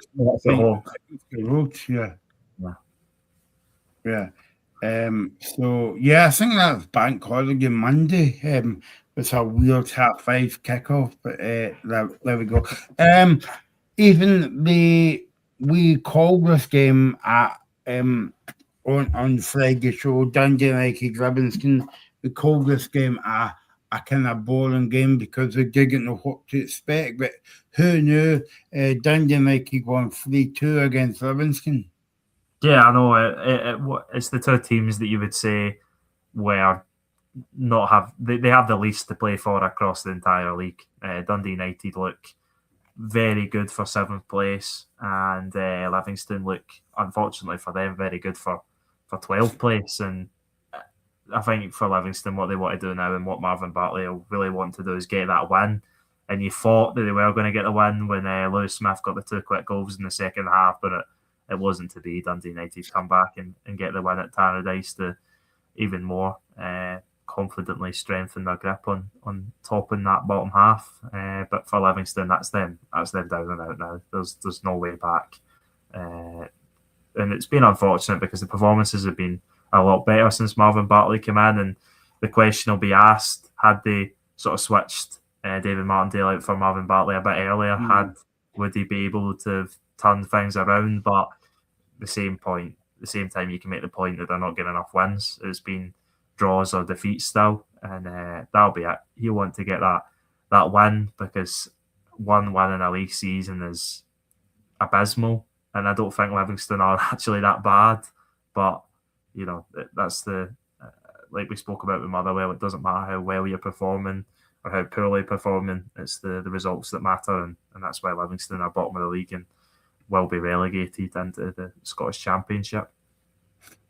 think that's Bank Holiday Monday. It's a weird 5:30 kickoff, but there we go. Even we called this game at on Friday show, Dundee United Livingston. We called this game a kind of boring game because we didn't know what to expect. But who knew? Dundee United won 3-2 against Livingston.
Yeah, I know. It's the 2 teams that you would say were they have the least to play for across the entire league. Dundee United look very good for 7th place, and Livingston look, unfortunately for them, very good for 12th place. And I think for Livingston, what they want to do now and what Marvin Bartley will really want to do is get that win. And you thought that they were going to get the win when Lewis Smith got the 2 quick goals in the second half, but it wasn't to be. Dundee United come back and get the win at Tannadice to even more confidently strengthen their grip on topping that bottom half. But for Livingston, that's them down and out now. There's no way back. And it's been unfortunate because the performances have been a lot better since Marvin Bartley came in, and the question will be asked, had they sort of switched David Martindale out for Marvin Bartley a bit earlier, had would he be able to turn things around? But the same time, you can make the point that they're not getting enough wins. It's been draws or defeats still, and that'll be it. He'll want to get that win, because one win in a league season is abysmal, and I don't think Livingston are actually that bad. But that's like we spoke about with Motherwell. It doesn't matter how well you're performing or how poorly performing. It's the results that matter, and that's why Livingston are bottom of the league and will be relegated into the Scottish Championship.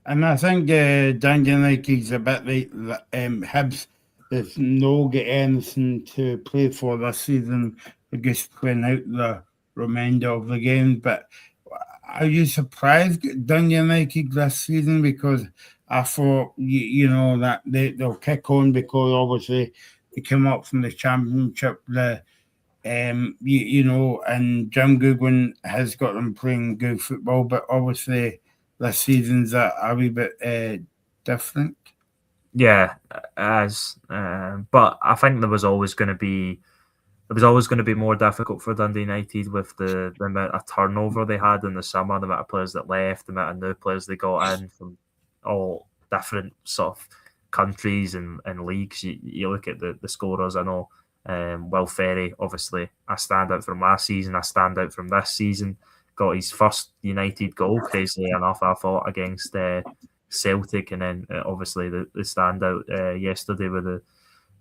And I think Dundee United's a bit like Hibs. There's no get anything to play for this season. They're just playing out the remainder of the game. But are you surprised Dundee United this season? Because I thought, that they'll kick on, because obviously they came up from the Championship. And Jim Goodwin has got them playing good football, but obviously this season's a wee bit different.
Yeah, as but I think there was always going to be more difficult for Dundee United with the amount of turnover they had in the summer, the amount of players that left, the amount of new players they got in from all different sort of countries and leagues. You look at the scorers. I know Will Ferry, obviously a standout from last season, a standout from this season. Got his first United goal, crazily enough, I thought, against Celtic, and then obviously the standout yesterday with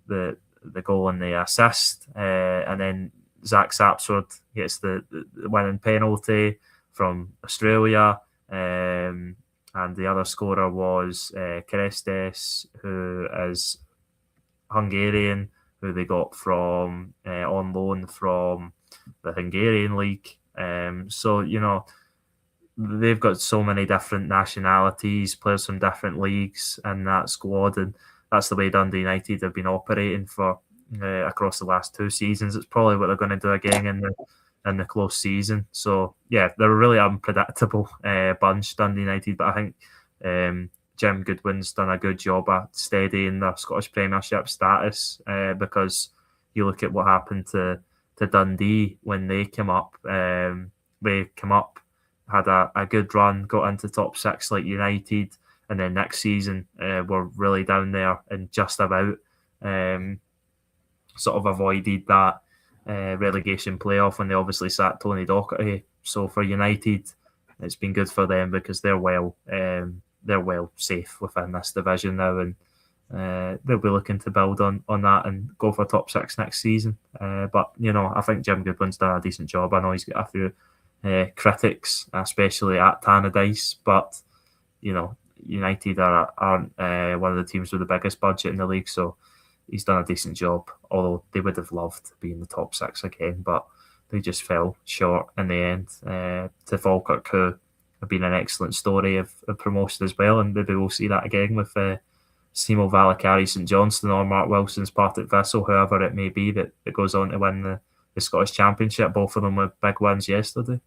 the goal and the assist, and then Zach Sapsford gets the winning penalty from Australia, and the other scorer was Kerestes, who is Hungarian, who they got from on loan from the Hungarian league. So they've got so many different nationalities, players from different leagues in that squad, and that's the way Dundee United have been operating for across the last 2 seasons. It's probably what they're going to do again in the close season. So yeah, they're a really unpredictable bunch, Dundee United. But I think Jim Goodwin's done a good job at steadying their Scottish Premiership status, because you look at what happened to Dundee when they came up. They came up, had a good run, got into top 6 like United, and then next season were really down there and just about sort of avoided that relegation playoff when they obviously sat Tony Docherty. So for United, it's been good for them, because they're well safe within this division now, and they'll be looking to build on that and go for top 6 next season. But I think Jim Goodwin's done a decent job. I know he's got a few critics, especially at Tannadice, but United aren't one of the teams with the biggest budget in the league, so he's done a decent job. Although they would have loved to be in the top 6 again, but they just fell short in the end to Falkirk, who have been an excellent story of promotion as well, and maybe we'll see that again with Simo Valakari, St Johnstone, or Mark Wilson's Partick Thistle, whoever it may be that goes on to win the Scottish Championship. Both of them with big wins yesterday.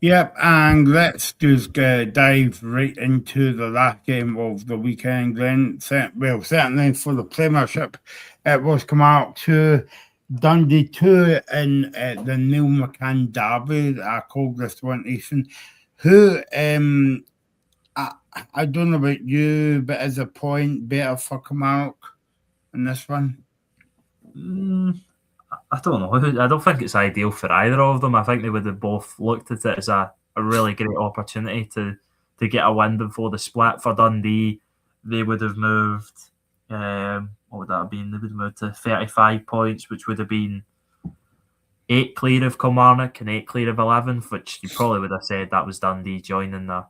Yep, and let's just dive right into the last game of the weekend then. Certainly for the Premiership, it was Kilmarnock 2, Dundee 2 in the Neil McCann derby. I called this one, Ethan. Who, I don't know about you, but is a point better for Kilmarnock in this one?
I don't know. I don't think it's ideal for either of them. I think they would have both looked at it as a really great opportunity to get a win before the split. For Dundee, they would have moved, what would that have been? They would have moved to 35 points, which would have been 8 clear of Kilmarnock and 8 clear of 11th, which you probably would have said that was Dundee joining their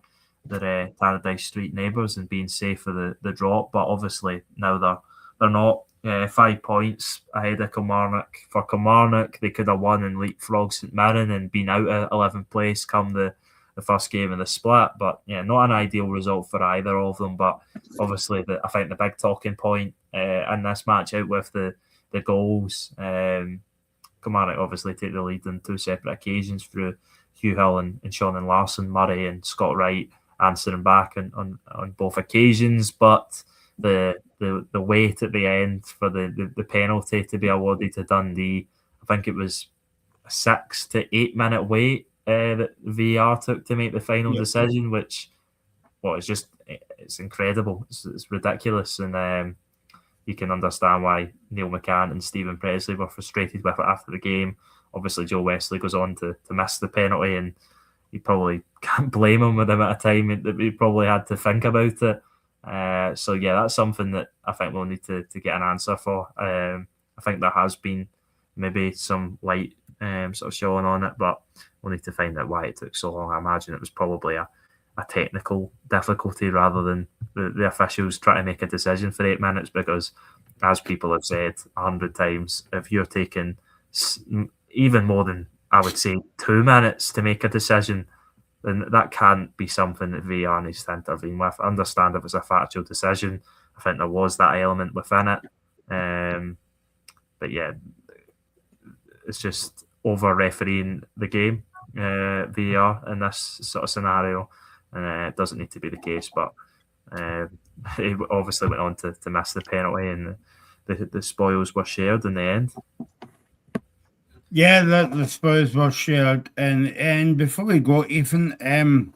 Tannadice Street neighbours and being safe for the drop. But obviously now they're not. 5 points ahead of Kilmarnock. For Kilmarnock, they could have won and leapfrogged St Mirren and been out at 11th place come the first game of the split. But yeah, not an ideal result for either of them. But obviously, I think the big talking point in this match, out with the goals, Kilmarnock obviously take the lead on 2 separate occasions through Hugh Hill and Sean Larson, Murray and Scott Wright answering back on both occasions. But the wait at the end for the penalty to be awarded to Dundee, I think it was 6 to 8 minute wait that VAR took to make the final decision, which, well, it's incredible. It's ridiculous. And you can understand why Neil McCann and Stephen Presley were frustrated with it after the game. Obviously, Joe Wesley goes on to miss the penalty, and you probably can't blame him with the amount of time that we probably had to think about it. So yeah, that's something that I think we'll need to get an answer for. I think there has been maybe some light sort of showing on it, but we'll need to find out why it took so long. I imagine it was probably a technical difficulty rather than the officials trying to make a decision for 8 minutes, because, as people have said 100 times, if you're taking even more than, I would say, 2 minutes to make a decision, then that can't be something that VAR needs to intervene with. I understand if it's a factual decision. I think there was that element within it. But yeah, it's just over-refereeing the game, VAR, in this sort of scenario. And it doesn't need to be the case, but he obviously went on to miss the penalty, and the spoils were shared in the end.
Yeah, the spoils were shared. And before we go, Ethan,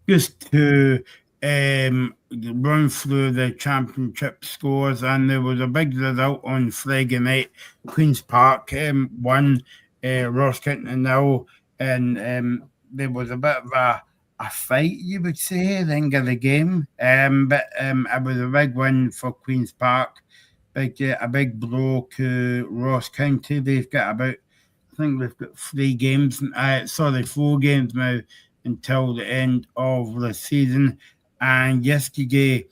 just to run through the championship scores, and there was a big result on Friday night. Queen's Park won, Ross County 0, and there was a bit of a fight, you would say, at the end of the game. But it was a big win for Queen's Park. A big blow to Ross County. They've got I think they've got 4 games now until the end of the season. And yesterday,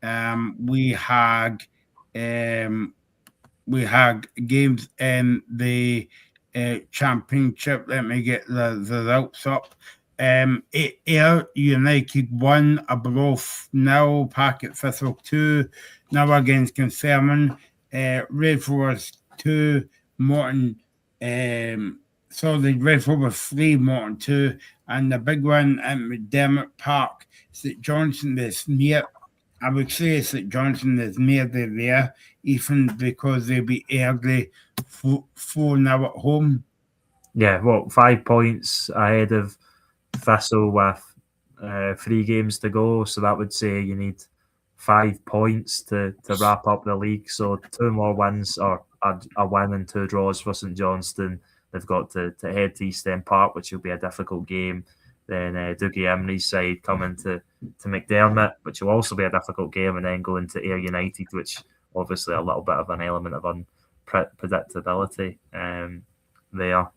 we had games in the championship. Let me get the results up. Ayr United 1, Arbroath 0, Packet Thistle 2, now against Conferman. Red Forest 2, Morton. Red Forest 3, Morton 2, and the big one at McDermott Park, St Johnstone is near. I would say St Johnstone is near there, even because they beat Airdrie 4-0 at home.
Yeah, well, 5 points ahead of Thistle with 3 games to go, so that would say you need 5 points to wrap up the league. So 2 more wins, or a win and 2 draws for St Johnstone. They've got to head to East End Park, which will be a difficult game. Then Dougie Emery's side coming to McDermott, which will also be a difficult game, and then going to Ayr United, which obviously a little bit of an element of unpredictability there.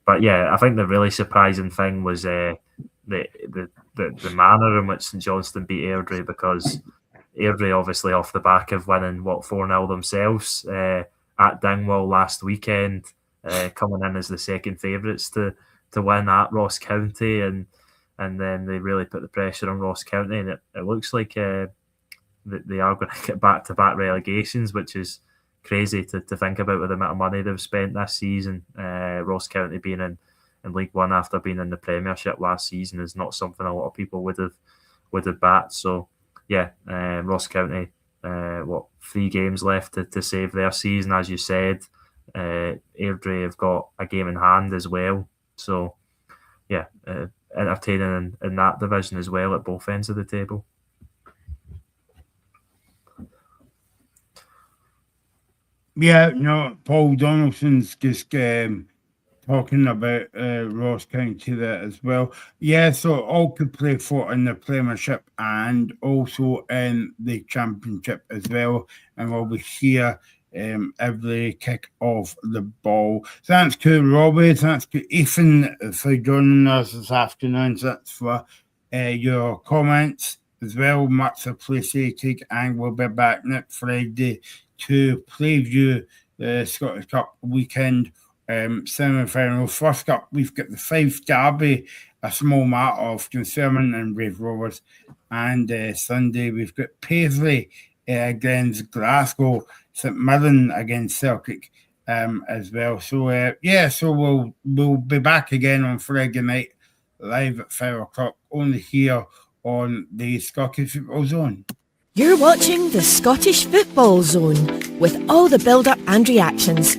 But yeah, I think the really surprising thing was the manner in which St Johnstone beat Airdrie, because Airdrie obviously off the back of winning 4-0 themselves at Dingwall last weekend, coming in as the second favourites to win at Ross County, and then they really put the pressure on Ross County, and it looks like they are going to get back-to-back relegations, which is crazy to think about with the amount of money they've spent this season. Ross County being in League One after being in the Premiership last season is not something a lot of people would have backed. So yeah, Ross County, 3 games left to save their season, as you said. Airdrie have got a game in hand as well. So yeah, entertaining in that division as well at both ends of the table.
Yeah, no, Paul Donaldson's just talking about Ross County there as well. Yeah, so all could play for in the Premiership and also in the Championship as well. And we'll be here every kick of the ball. Thanks to Robbie, thanks to Ethan for joining us this afternoon. Thanks for your comments as well. Much appreciated. And we'll be back next Friday to preview the Scottish Cup weekend semi-final. First up, we've got the Fife Derby, a small matter of Conferman and Brave Rovers. And Sunday, we've got Paisley against Glasgow, St Mirren against Celtic as well. So, so we'll be back again on Friday night, live at 5 o'clock, only here on the Scottish Football Zone.
You're watching the Scottish Football Zone with all the build-up and reactions